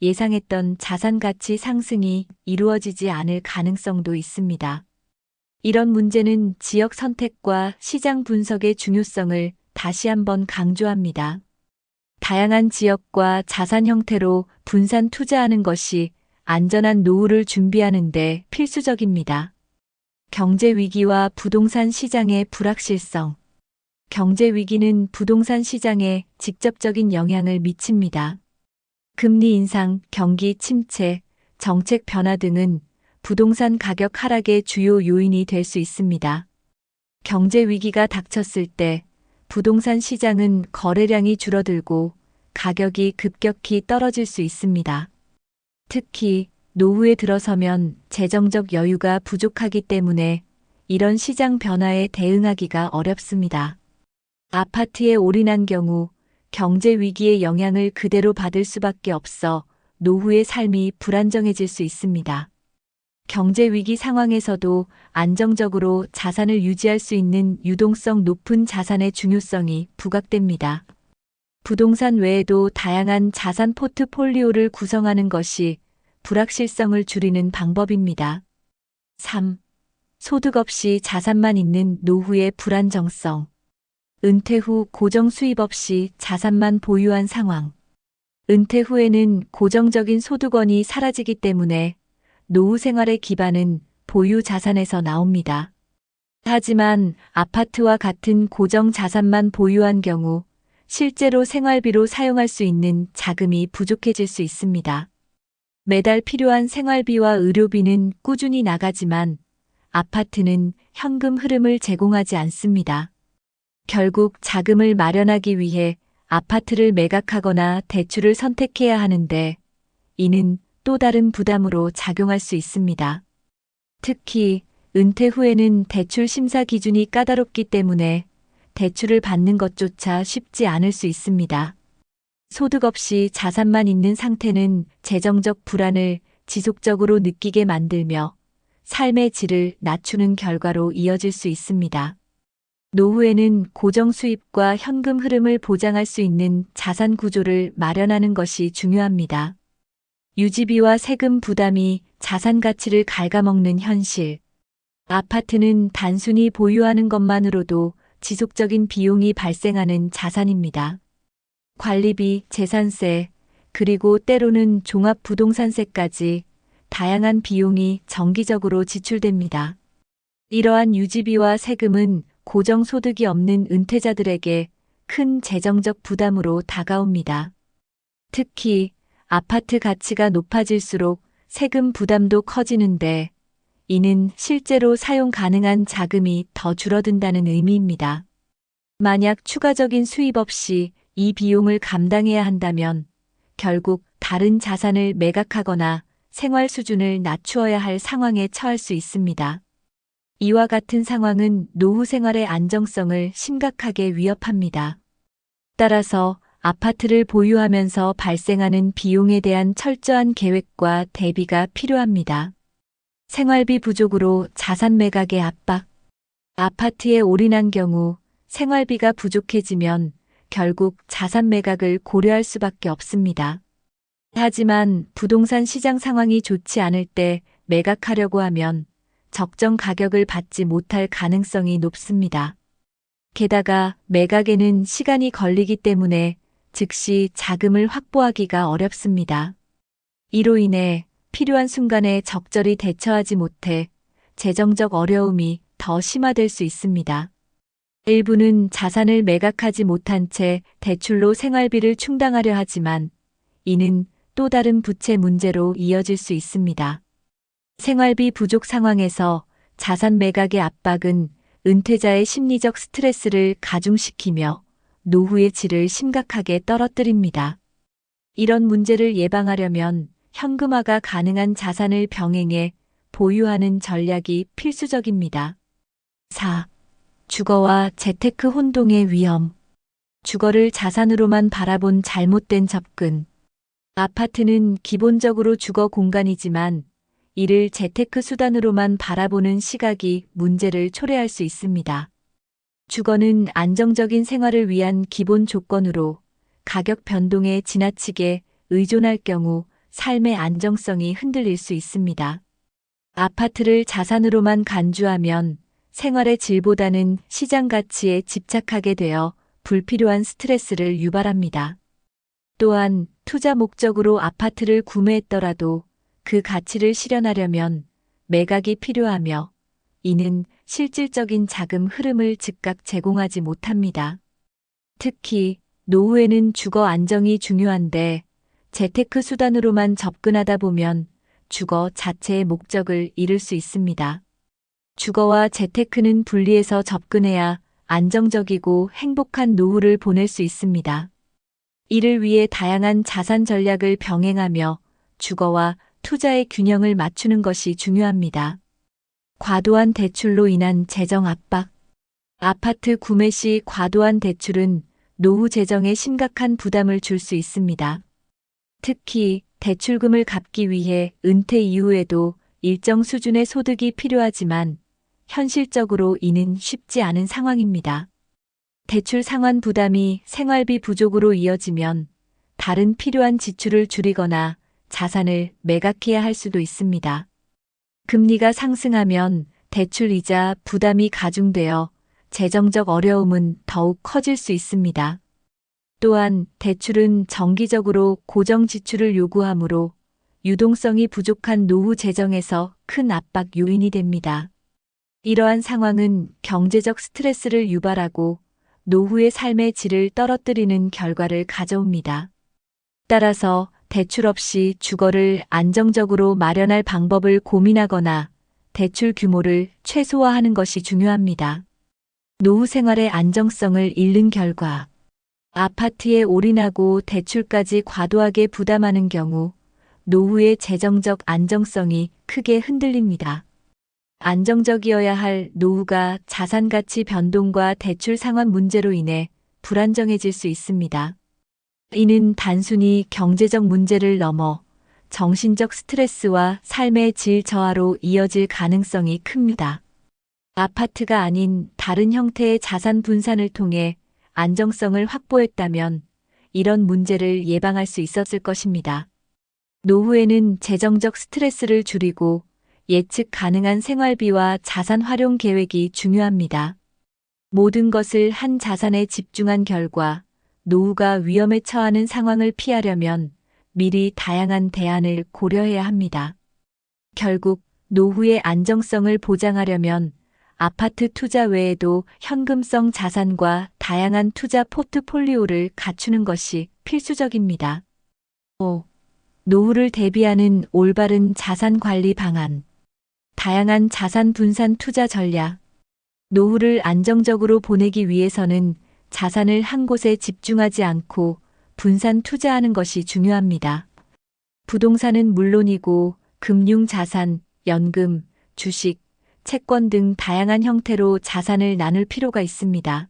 예상했던 자산 가치 상승이 이루어지지 않을 가능성도 있습니다. 이런 문제는 지역 선택과 시장 분석의 중요성을 다시 한번 강조합니다. 다양한 지역과 자산 형태로 분산 투자하는 것이 안전한 노후를 준비하는 데 필수적입니다. 경제 위기와 부동산 시장의 불확실성. 경제 위기는 부동산 시장에 직접적인 영향을 미칩니다. 금리 인상, 경기 침체, 정책 변화 등은 부동산 가격 하락의 주요 요인이 될 수 있습니다. 경제 위기가 닥쳤을 때 부동산 시장은 거래량이 줄어들고 가격이 급격히 떨어질 수 있습니다. 특히 노후에 들어서면 재정적 여유가 부족하기 때문에 이런 시장 변화에 대응하기가 어렵습니다. 아파트에 올인한 경우 경제 위기의 영향을 그대로 받을 수밖에 없어 노후의 삶이 불안정해질 수 있습니다. 경제 위기 상황에서도 안정적으로 자산을 유지할 수 있는 유동성 높은 자산의 중요성이 부각됩니다. 부동산 외에도 다양한 자산 포트폴리오를 구성하는 것이 불확실성을 줄이는 방법입니다. 3. 소득 없이 자산만 있는 노후의 불안정성. 은퇴 후 고정 수입 없이 자산만 보유한 상황. 은퇴 후에는 고정적인 소득원이 사라지기 때문에 노후 생활의 기반은 보유 자산에서 나옵니다. 하지만 아파트와 같은 고정 자산만 보유한 경우 실제로 생활비로 사용할 수 있는 자금이 부족해질 수 있습니다. 매달 필요한 생활비와 의료비는 꾸준히 나가지만 아파트는 현금 흐름을 제공하지 않습니다. 결국 자금을 마련하기 위해 아파트를 매각하거나 대출을 선택해야 하는데 이는 또 다른 부담으로 작용할 수 있습니다. 특히 은퇴 후에는 대출 심사 기준이 까다롭기 때문에 대출을 받는 것조차 쉽지 않을 수 있습니다. 소득 없이 자산만 있는 상태는 재정적 불안을 지속적으로 느끼게 만들며 삶의 질을 낮추는 결과로 이어질 수 있습니다. 노후에는 고정 수입과 현금 흐름을 보장할 수 있는 자산 구조를 마련하는 것이 중요합니다. 유지비와 세금 부담이 자산 가치를 갉아먹는 현실. 아파트는 단순히 보유하는 것만으로도 지속적인 비용이 발생하는 자산입니다. 관리비, 재산세, 그리고 때로는 종합부동산세까지 다양한 비용이 정기적으로 지출됩니다. 이러한 유지비와 세금은 고정소득이 없는 은퇴자들에게 큰 재정적 부담으로 다가옵니다. 특히 아파트 가치가 높아질수록 세금 부담도 커지는데, 이는 실제로 사용 가능한 자금이 더 줄어든다는 의미입니다. 만약 추가적인 수입 없이 이 비용을 감당해야 한다면 결국 다른 자산을 매각하거나 생활 수준을 낮추어야 할 상황에 처할 수 있습니다. 이와 같은 상황은 노후 생활의 안정성을 심각하게 위협합니다. 따라서 아파트를 보유하면서 발생하는 비용에 대한 철저한 계획과 대비가 필요합니다. 생활비 부족으로 자산 매각의 압박. 아파트에 올인한 경우 생활비가 부족해지면 결국 자산 매각을 고려할 수밖에 없습니다. 하지만 부동산 시장 상황이 좋지 않을 때 매각하려고 하면 적정 가격을 받지 못할 가능성이 높습니다. 게다가 매각에는 시간이 걸리기 때문에 즉시 자금을 확보하기가 어렵습니다. 이로 인해 필요한 순간에 적절히 대처하지 못해 재정적 어려움이 더 심화될 수 있습니다. 일부는 자산을 매각하지 못한 채 대출로 생활비를 충당하려 하지만 이는 또 다른 부채 문제로 이어질 수 있습니다. 생활비 부족 상황에서 자산 매각의 압박은 은퇴자의 심리적 스트레스를 가중시키며 노후의 질을 심각하게 떨어뜨립니다. 이런 문제를 예방하려면 현금화가 가능한 자산을 병행해 보유하는 전략이 필수적입니다. 4. 주거와 재테크 혼동의 위험. 주거를 자산으로만 바라본 잘못된 접근. 아파트는 기본적으로 주거 공간이지만 이를 재테크 수단으로만 바라보는 시각이 문제를 초래할 수 있습니다. 주거는 안정적인 생활을 위한 기본 조건으로 가격 변동에 지나치게 의존할 경우 삶의 안정성이 흔들릴 수 있습니다. 아파트를 자산으로만 간주하면 생활의 질보다는 시장 가치에 집착하게 되어 불필요한 스트레스를 유발합니다. 또한 투자 목적으로 아파트를 구매했더라도 그 가치를 실현하려면 매각이 필요하며 이는 실질적인 자금 흐름을 즉각 제공하지 못합니다. 특히 노후에는 주거 안정이 중요한데 재테크 수단으로만 접근하다 보면 주거 자체의 목적을 잃을 수 있습니다. 주거와 재테크는 분리해서 접근해야 안정적이고 행복한 노후를 보낼 수 있습니다. 이를 위해 다양한 자산 전략을 병행하며 주거와 투자의 균형을 맞추는 것이 중요합니다. 과도한 대출로 인한 재정 압박. 아파트 구매 시 과도한 대출은 노후 재정에 심각한 부담을 줄 수 있습니다. 특히 대출금을 갚기 위해 은퇴 이후에도 일정 수준의 소득이 필요하지만 현실적으로 이는 쉽지 않은 상황입니다. 대출 상환 부담이 생활비 부족으로 이어지면 다른 필요한 지출을 줄이거나 자산을 매각해야 할 수도 있습니다. 금리가 상승하면 대출 이자 부담이 가중되어 재정적 어려움은 더욱 커질 수 있습니다. 또한 대출은 정기적으로 고정 지출을 요구하므로 유동성이 부족한 노후 재정에서 큰 압박 요인이 됩니다. 이러한 상황은 경제적 스트레스를 유발하고 노후의 삶의 질을 떨어뜨리는 결과를 가져옵니다. 따라서 대출 없이 주거를 안정적으로 마련할 방법을 고민하거나 대출 규모를 최소화하는 것이 중요합니다. 노후 생활의 안정성을 잃는 결과 아파트에 올인하고 대출까지 과도하게 부담하는 경우 노후의 재정적 안정성이 크게 흔들립니다. 안정적이어야 할 노후가 자산 가치 변동과 대출 상환 문제로 인해 불안정해질 수 있습니다. 이는 단순히 경제적 문제를 넘어 정신적 스트레스와 삶의 질 저하로 이어질 가능성이 큽니다. 아파트가 아닌 다른 형태의 자산 분산을 통해 안정성을 확보했다면 이런 문제를 예방할 수 있었을 것입니다. 노후에는 재정적 스트레스를 줄이고 예측 가능한 생활비와 자산 활용 계획이 중요합니다. 모든 것을 한 자산에 집중한 결과 노후가 위험에 처하는 상황을 피하려면 미리 다양한 대안을 고려해야 합니다. 결국 노후의 안정성을 보장하려면 아파트 투자 외에도 현금성 자산과 다양한 투자 포트폴리오를 갖추는 것이 필수적입니다. 5. 노후를 대비하는 올바른 자산 관리 방안. 다양한 자산 분산 투자 전략. 노후를 안정적으로 보내기 위해서는 자산을 한 곳에 집중하지 않고 분산 투자하는 것이 중요합니다. 부동산은 물론이고 금융자산, 연금, 주식, 채권 등 다양한 형태로 자산을 나눌 필요가 있습니다.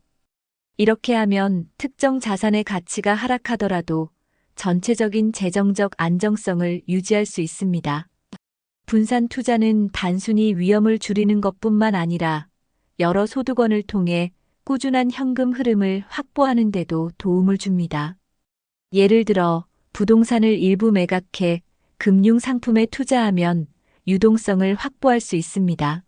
이렇게 하면 특정 자산의 가치가 하락하더라도 전체적인 재정적 안정성을 유지할 수 있습니다. 분산 투자는 단순히 위험을 줄이는 것뿐만 아니라 여러 소득원을 통해 꾸준한 현금 흐름을 확보하는 데도 도움을 줍니다. 예를 들어 부동산을 일부 매각해 금융상품에 투자하면 유동성을 확보할 수 있습니다.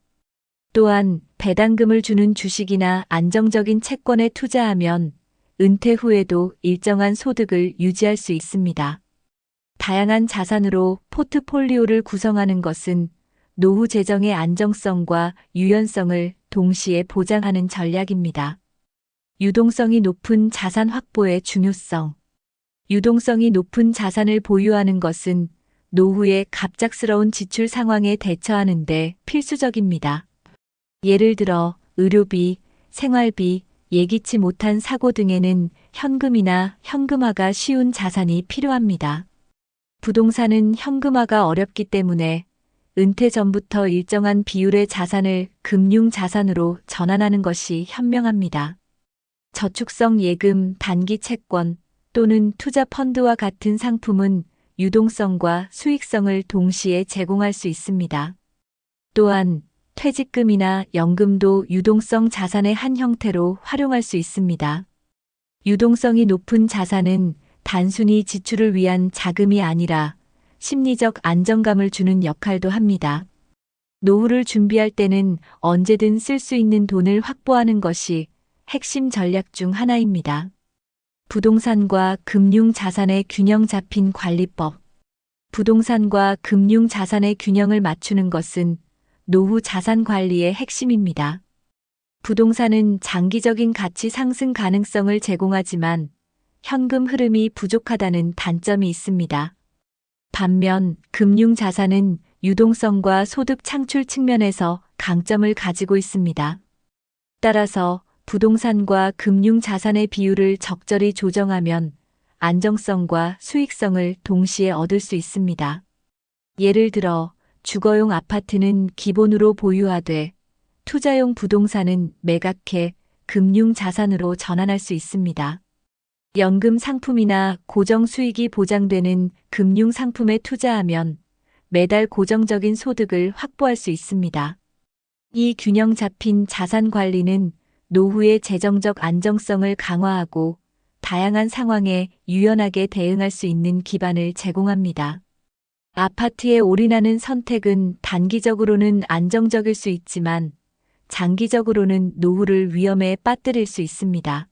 또한 배당금을 주는 주식이나 안정적인 채권에 투자하면 은퇴 후에도 일정한 소득을 유지할 수 있습니다. 다양한 자산으로 포트폴리오를 구성하는 것은 노후 재정의 안정성과 유연성을 동시에 보장하는 전략입니다. 유동성이 높은 자산 확보의 중요성. 유동성이 높은 자산을 보유하는 것은 노후의 갑작스러운 지출 상황에 대처하는 데 필수적입니다. 예를 들어 의료비, 생활비, 예기치 못한 사고 등에는 현금이나 현금화가 쉬운 자산이 필요합니다. 부동산은 현금화가 어렵기 때문에 은퇴 전부터 일정한 비율의 자산을 금융자산으로 전환하는 것이 현명합니다. 저축성 예금, 단기 채권 또는 투자 펀드와 같은 상품은 유동성과 수익성을 동시에 제공할 수 있습니다. 또한 퇴직금이나 연금도 유동성 자산의 한 형태로 활용할 수 있습니다. 유동성이 높은 자산은 단순히 지출을 위한 자금이 아니라 심리적 안정감을 주는 역할도 합니다. 노후를 준비할 때는 언제든 쓸 수 있는 돈을 확보하는 것이 핵심 전략 중 하나입니다. 부동산과 금융자산의 균형 잡힌 관리법. 부동산과 금융자산의 균형을 맞추는 것은 노후 자산 관리의 핵심입니다. 부동산은 장기적인 가치 상승 가능성을 제공하지만 현금 흐름이 부족하다는 단점이 있습니다. 반면 금융자산은 유동성과 소득 창출 측면에서 강점을 가지고 있습니다. 따라서 부동산과 금융자산의 비율을 적절히 조정하면 안정성과 수익성을 동시에 얻을 수 있습니다. 예를 들어 주거용 아파트는 기본으로 보유하되 투자용 부동산은 매각해 금융자산으로 전환할 수 있습니다. 연금 상품이나 고정 수익이 보장되는 금융상품에 투자하면 매달 고정적인 소득을 확보할 수 있습니다. 이 균형 잡힌 자산 관리는 노후의 재정적 안정성을 강화하고 다양한 상황에 유연하게 대응할 수 있는 기반을 제공합니다. 아파트에 올인하는 선택은 단기적으로는 안정적일 수 있지만 장기적으로는 노후를 위험에 빠뜨릴 수 있습니다.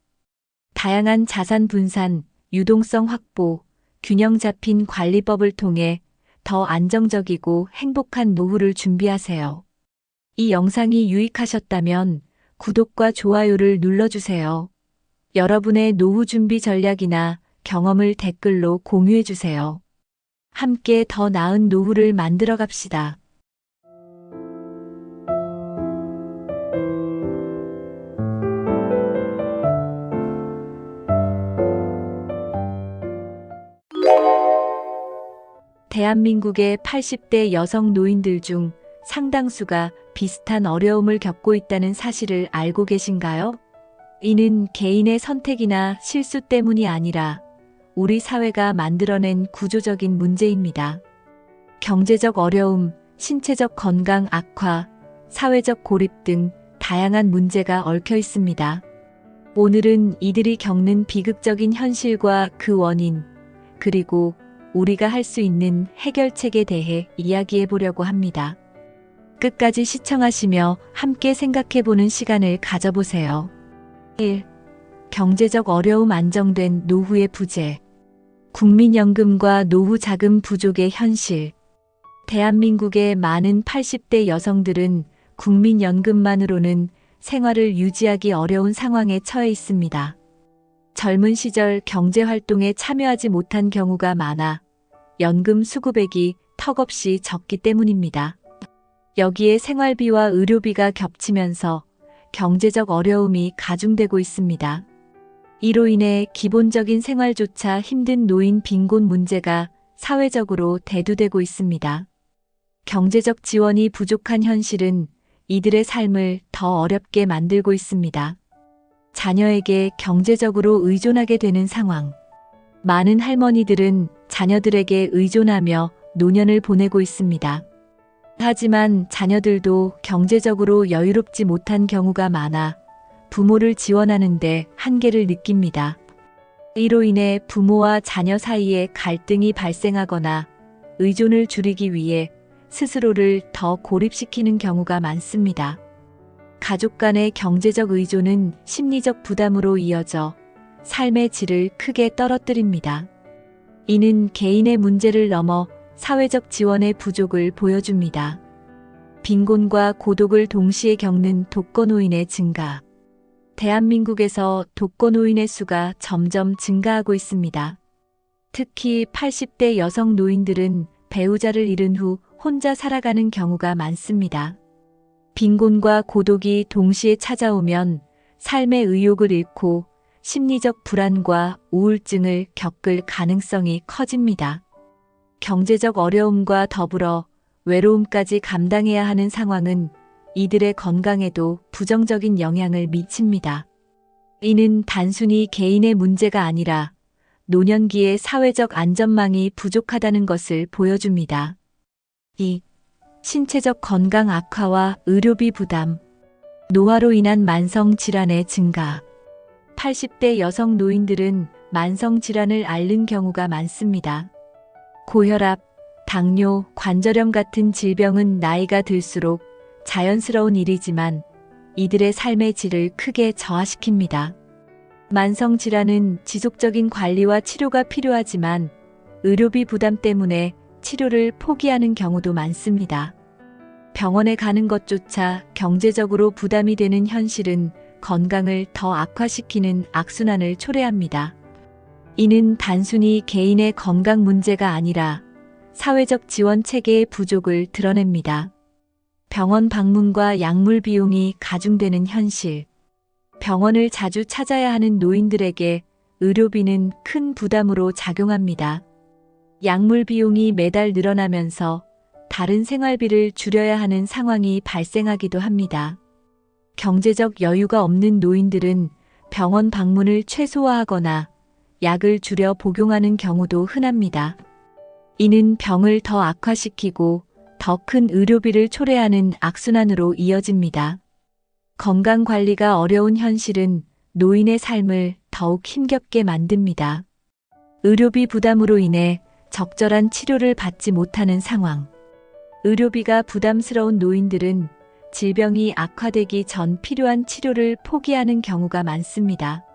다양한 자산 분산, 유동성 확보, 균형 잡힌 관리법을 통해 더 안정적이고 행복한 노후를 준비하세요. 이 영상이 유익하셨다면 구독과 좋아요를 눌러주세요. 여러분의 노후 준비 전략이나 경험을 댓글로 공유해주세요. 함께 더 나은 노후를 만들어 갑시다. 대한민국의 80대 여성 노인들 중 상당수가 비슷한 어려움을 겪고 있다는 사실을 알고 계신가요? 이는 개인의 선택이나 실수 때문이 아니라 우리 사회가 만들어낸 구조적인 문제입니다. 경제적 어려움, 신체적 건강 악화, 사회적 고립 등 다양한 문제가 얽혀 있습니다. 오늘은 이들이 겪는 비극적인 현실과 그 원인, 그리고 우리가 할 수 있는 해결책에 대해 이야기해 보려고 합니다. 끝까지 시청하시며 함께 생각해보는 시간을 가져보세요. 1. 경제적 어려움 안정된 노후의 부재. 국민연금과 노후 자금 부족의 현실. 대한민국의 많은 80대 여성들은 국민연금만으로는 생활을 유지하기 어려운 상황에 처해 있습니다. 젊은 시절 경제활동에 참여하지 못한 경우가 많아 연금 수급액이 턱없이 적기 때문입니다. 여기에 생활비와 의료비가 겹치면서 경제적 어려움이 가중되고 있습니다. 이로 인해 기본적인 생활조차 힘든 노인 빈곤 문제가 사회적으로 대두되고 있습니다. 경제적 지원이 부족한 현실은 이들의 삶을 더 어렵게 만들고 있습니다. 자녀에게 경제적으로 의존하게 되는 상황. 많은 할머니들은 자녀들에게 의존하며 노년을 보내고 있습니다. 하지만 자녀들도 경제적으로 여유롭지 못한 경우가 많아 부모를 지원하는데 한계를 느낍니다. 이로 인해 부모와 자녀 사이에 갈등이 발생하거나 의존을 줄이기 위해 스스로를 더 고립시키는 경우가 많습니다. 가족 간의 경제적 의존은 심리적 부담으로 이어져 삶의 질을 크게 떨어뜨립니다. 이는 개인의 문제를 넘어 사회적 지원의 부족을 보여줍니다. 빈곤과 고독을 동시에 겪는 독거노인의 증가. 대한민국에서 독거노인의 수가 점점 증가하고 있습니다. 특히 80대 여성 노인들은 배우자를 잃은 후 혼자 살아가는 경우가 많습니다. 빈곤과 고독이 동시에 찾아오면 삶의 의욕을 잃고 심리적 불안과 우울증을 겪을 가능성이 커집니다. 경제적 어려움과 더불어 외로움까지 감당해야 하는 상황은 이들의 건강에도 부정적인 영향을 미칩니다. 이는 단순히 개인의 문제가 아니라 노년기의 사회적 안전망이 부족하다는 것을 보여줍니다. 2. 신체적 건강 악화와 의료비 부담. 노화로 인한 만성 질환의 증가. 80대 여성 노인들은 만성 질환을 앓는 경우가 많습니다. 고혈압, 당뇨, 관절염 같은 질병은 나이가 들수록 자연스러운 일이지만 이들의 삶의 질을 크게 저하시킵니다. 만성 질환은 지속적인 관리와 치료가 필요하지만 의료비 부담 때문에 치료를 포기하는 경우도 많습니다. 병원에 가는 것조차 경제적으로 부담이 되는 현실은 건강을 더 악화시키는 악순환을 초래합니다. 이는 단순히 개인의 건강 문제가 아니라 사회적 지원 체계의 부족을 드러냅니다. 병원 방문과 약물 비용이 가중되는 현실. 병원을 자주 찾아야 하는 노인들에게 의료비는 큰 부담으로 작용합니다. 약물 비용이 매달 늘어나면서 다른 생활비를 줄여야 하는 상황이 발생하기도 합니다. 경제적 여유가 없는 노인들은 병원 방문을 최소화하거나 약을 줄여 복용하는 경우도 흔합니다. 이는 병을 더 악화시키고 더 큰 의료비를 초래하는 악순환으로 이어집니다. 건강관리가 어려운 현실은 노인의 삶을 더욱 힘겹게 만듭니다. 의료비 부담으로 인해 적절한 치료를 받지 못하는 상황. 의료비가 부담스러운 노인들은 질병이 악화되기 전 필요한 치료를 포기하는 경우가 많습니다.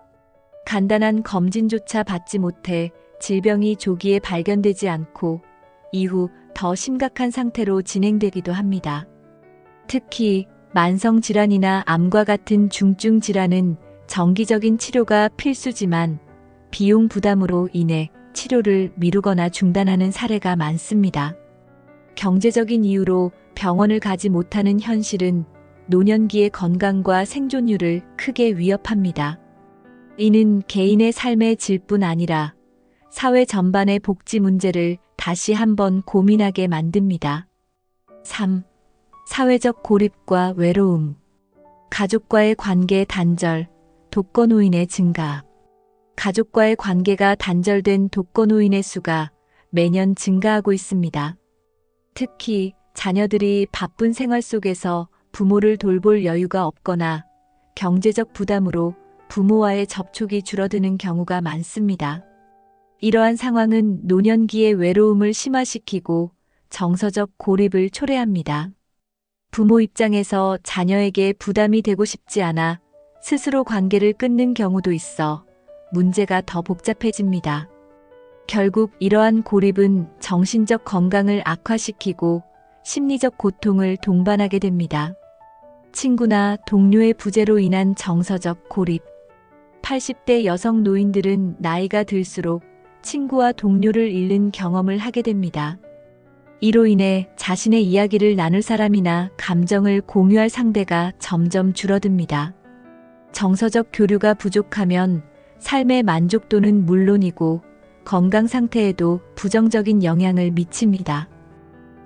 간단한 검진조차 받지 못해 질병이 조기에 발견되지 않고 이후 더 심각한 상태로 진행되기도 합니다. 특히 만성질환이나 암과 같은 중증 질환은 정기적인 치료가 필수지만 비용 부담으로 인해 치료를 미루거나 중단하는 사례가 많습니다. 경제적인 이유로 병원을 가지 못하는 현실은 노년기의 건강과 생존율을 크게 위협합니다. 이는 개인의 삶의 질뿐 아니라 사회 전반의 복지 문제를 다시 한번 고민하게 만듭니다. 3. 사회적 고립과 외로움. 가족과의 관계 단절, 독거노인의 증가. 가족과의 관계가 단절된 독거노인의 수가 매년 증가하고 있습니다. 특히 자녀들이 바쁜 생활 속에서 부모를 돌볼 여유가 없거나 경제적 부담으로 부모와의 접촉이 줄어드는 경우가 많습니다. 이러한 상황은 노년기의 외로움을 심화시키고 정서적 고립을 초래합니다. 부모 입장에서 자녀에게 부담이 되고 싶지 않아 스스로 관계를 끊는 경우도 있어 문제가 더 복잡해집니다. 결국 이러한 고립은 정신적 건강을 악화시키고 심리적 고통을 동반하게 됩니다. 친구나 동료의 부재로 인한 정서적 고립. 80대 여성 노인들은 나이가 들수록 친구와 동료를 잃는 경험을 하게 됩니다. 이로 인해 자신의 이야기를 나눌 사람이나 감정을 공유할 상대가 점점 줄어듭니다. 정서적 교류가 부족하면 삶의 만족도는 물론이고 건강 상태에도 부정적인 영향을 미칩니다.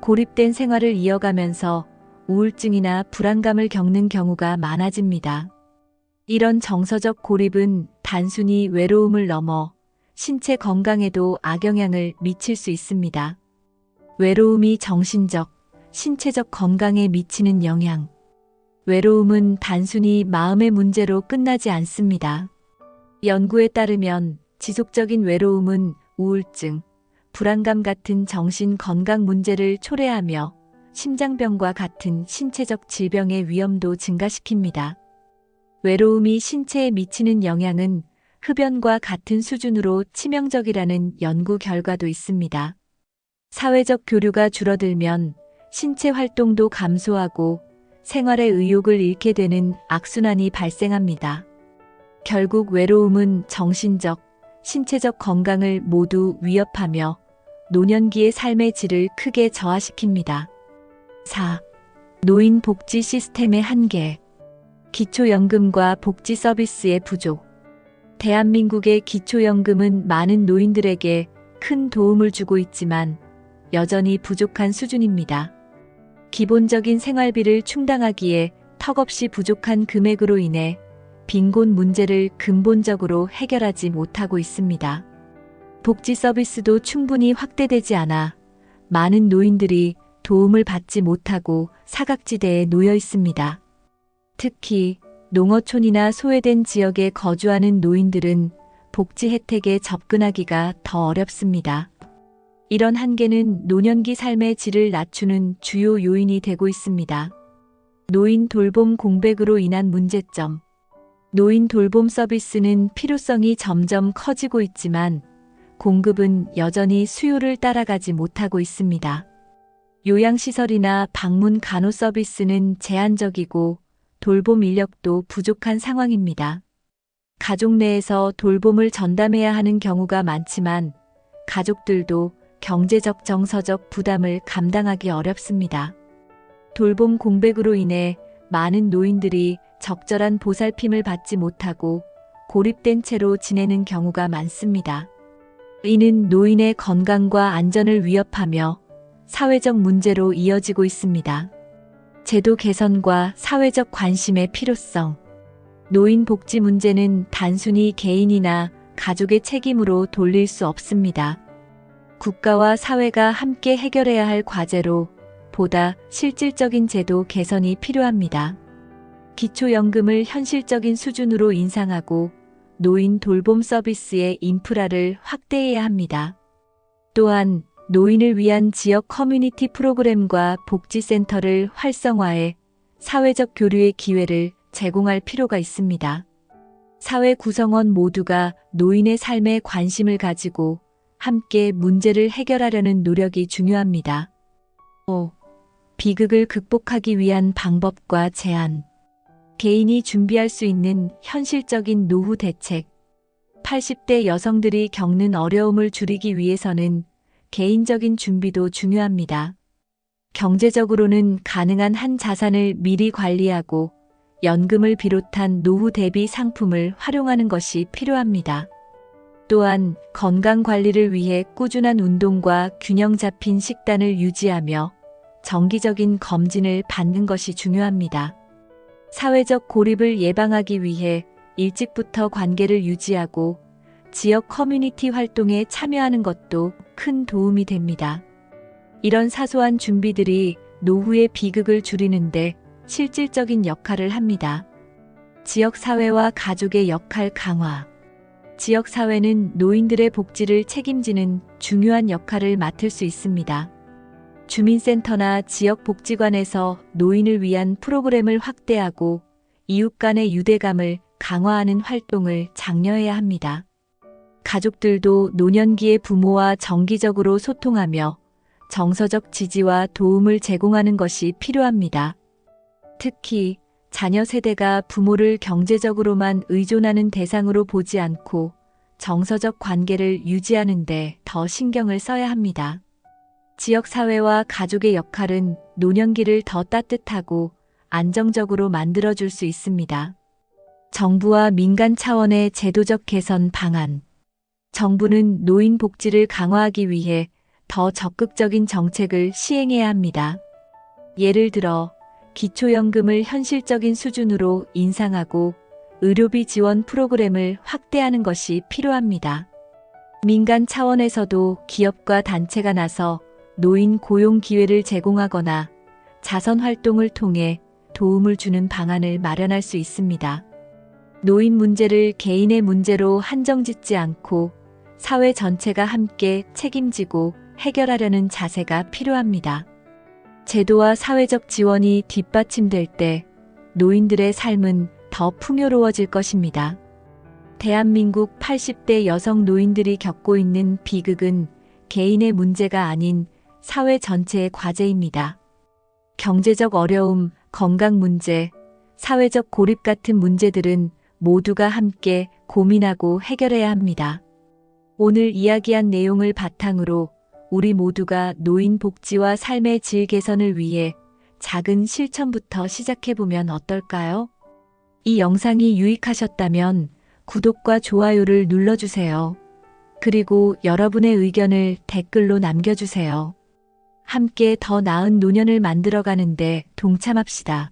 고립된 생활을 이어가면서 우울증이나 불안감을 겪는 경우가 많아집니다. 이런 정서적 고립은 단순히 외로움을 넘어 신체 건강에도 악영향을 미칠 수 있습니다. 외로움이 정신적, 신체적 건강에 미치는 영향. 외로움은 단순히 마음의 문제로 끝나지 않습니다. 연구에 따르면 지속적인 외로움은 우울증, 불안감 같은 정신 건강 문제를 초래하며 심장병과 같은 신체적 질병의 위험도 증가시킵니다. 외로움이 신체에 미치는 영향은 흡연과 같은 수준으로 치명적이라는 연구 결과도 있습니다. 사회적 교류가 줄어들면 신체 활동도 감소하고 생활의 의욕을 잃게 되는 악순환이 발생합니다. 결국 외로움은 정신적, 신체적 건강을 모두 위협하며 노년기의 삶의 질을 크게 저하시킵니다. 4. 노인 복지 시스템의 한계. 기초연금과 복지 서비스의 부족. 대한민국의 기초연금은 많은 노인들에게 큰 도움을 주고 있지만 여전히 부족한 수준입니다. 기본적인 생활비를 충당하기에 턱없이 부족한 금액으로 인해 빈곤 문제를 근본적으로 해결하지 못하고 있습니다. 복지 서비스도 충분히 확대되지 않아 많은 노인들이 도움을 받지 못하고 사각지대에 놓여 있습니다. 특히 농어촌이나 소외된 지역에 거주하는 노인들은 복지 혜택에 접근하기가 더 어렵습니다. 이런 한계는 노년기 삶의 질을 낮추는 주요 요인이 되고 있습니다. 노인 돌봄 공백으로 인한 문제점. 노인 돌봄 서비스는 필요성이 점점 커지고 있지만 공급은 여전히 수요를 따라가지 못하고 있습니다. 요양시설이나 방문 간호 서비스는 제한적이고 돌봄 인력도 부족한 상황입니다. 가족 내에서 돌봄을 전담해야 하는 경우가 많지만 가족들도 경제적 정서적 부담을 감당하기 어렵습니다. 돌봄 공백으로 인해 많은 노인들이 적절한 보살핌을 받지 못하고 고립된 채로 지내는 경우가 많습니다. 이는 노인의 건강과 안전을 위협하며 사회적 문제로 이어지고 있습니다. 제도 개선과 사회적 관심의 필요성. 노인 복지 문제는 단순히 개인이나 가족의 책임으로 돌릴 수 없습니다. 국가와 사회가 함께 해결해야 할 과제로 보다 실질적인 제도 개선이 필요합니다. 기초연금을 현실적인 수준으로 인상하고 노인 돌봄 서비스의 인프라를 확대해야 합니다. 또한 노인을 위한 지역 커뮤니티 프로그램과 복지센터를 활성화해 사회적 교류의 기회를 제공할 필요가 있습니다. 사회 구성원 모두가 노인의 삶에 관심을 가지고 함께 문제를 해결하려는 노력이 중요합니다. 5. 비극을 극복하기 위한 방법과 제안. 개인이 준비할 수 있는 현실적인 노후 대책. 80대 여성들이 겪는 어려움을 줄이기 위해서는 개인적인 준비도 중요합니다. 경제적으로는 가능한 한 자산을 미리 관리하고 연금을 비롯한 노후 대비 상품을 활용하는 것이 필요합니다. 또한 건강 관리를 위해 꾸준한 운동과 균형 잡힌 식단을 유지하며 정기적인 검진을 받는 것이 중요합니다. 사회적 고립을 예방하기 위해 일찍부터 관계를 유지하고 지역 커뮤니티 활동에 참여하는 것도 큰 도움이 됩니다. 이런 사소한 준비들이 노후의 비극을 줄이는데 실질적인 역할을 합니다. 지역사회와 가족의 역할 강화. 지역사회는 노인들의 복지를 책임지는 중요한 역할을 맡을 수 있습니다. 주민센터나 지역복지관에서 노인을 위한 프로그램을 확대하고 이웃 간의 유대감을 강화하는 활동을 장려해야 합니다. 가족들도 노년기의 부모와 정기적으로 소통하며 정서적 지지와 도움을 제공하는 것이 필요합니다. 특히 자녀 세대가 부모를 경제적으로만 의존하는 대상으로 보지 않고 정서적 관계를 유지하는 데 더 신경을 써야 합니다. 지역사회와 가족의 역할은 노년기를 더 따뜻하고 안정적으로 만들어줄 수 있습니다. 정부와 민간 차원의 제도적 개선 방안. 정부는 노인 복지를 강화하기 위해 더 적극적인 정책을 시행해야 합니다. 예를 들어 기초연금을 현실적인 수준으로 인상하고 의료비 지원 프로그램을 확대하는 것이 필요합니다. 민간 차원에서도 기업과 단체가 나서 노인 고용 기회를 제공하거나 자선 활동을 통해 도움을 주는 방안을 마련할 수 있습니다. 노인 문제를 개인의 문제로 한정짓지 않고 사회 전체가 함께 책임지고 해결하려는 자세가 필요합니다. 제도와 사회적 지원이 뒷받침될 때 노인들의 삶은 더 풍요로워질 것입니다. 대한민국 80대 여성 노인들이 겪고 있는 비극은 개인의 문제가 아닌 사회 전체의 과제입니다. 경제적 어려움, 건강 문제, 사회적 고립 같은 문제들은 모두가 함께 고민하고 해결해야 합니다. 오늘 이야기한 내용을 바탕으로 우리 모두가 노인 복지와 삶의 질 개선을 위해 작은 실천부터 시작해보면 어떨까요? 이 영상이 유익하셨다면 구독과 좋아요를 눌러주세요. 그리고 여러분의 의견을 댓글로 남겨주세요. 함께 더 나은 노년을 만들어가는데 동참합시다.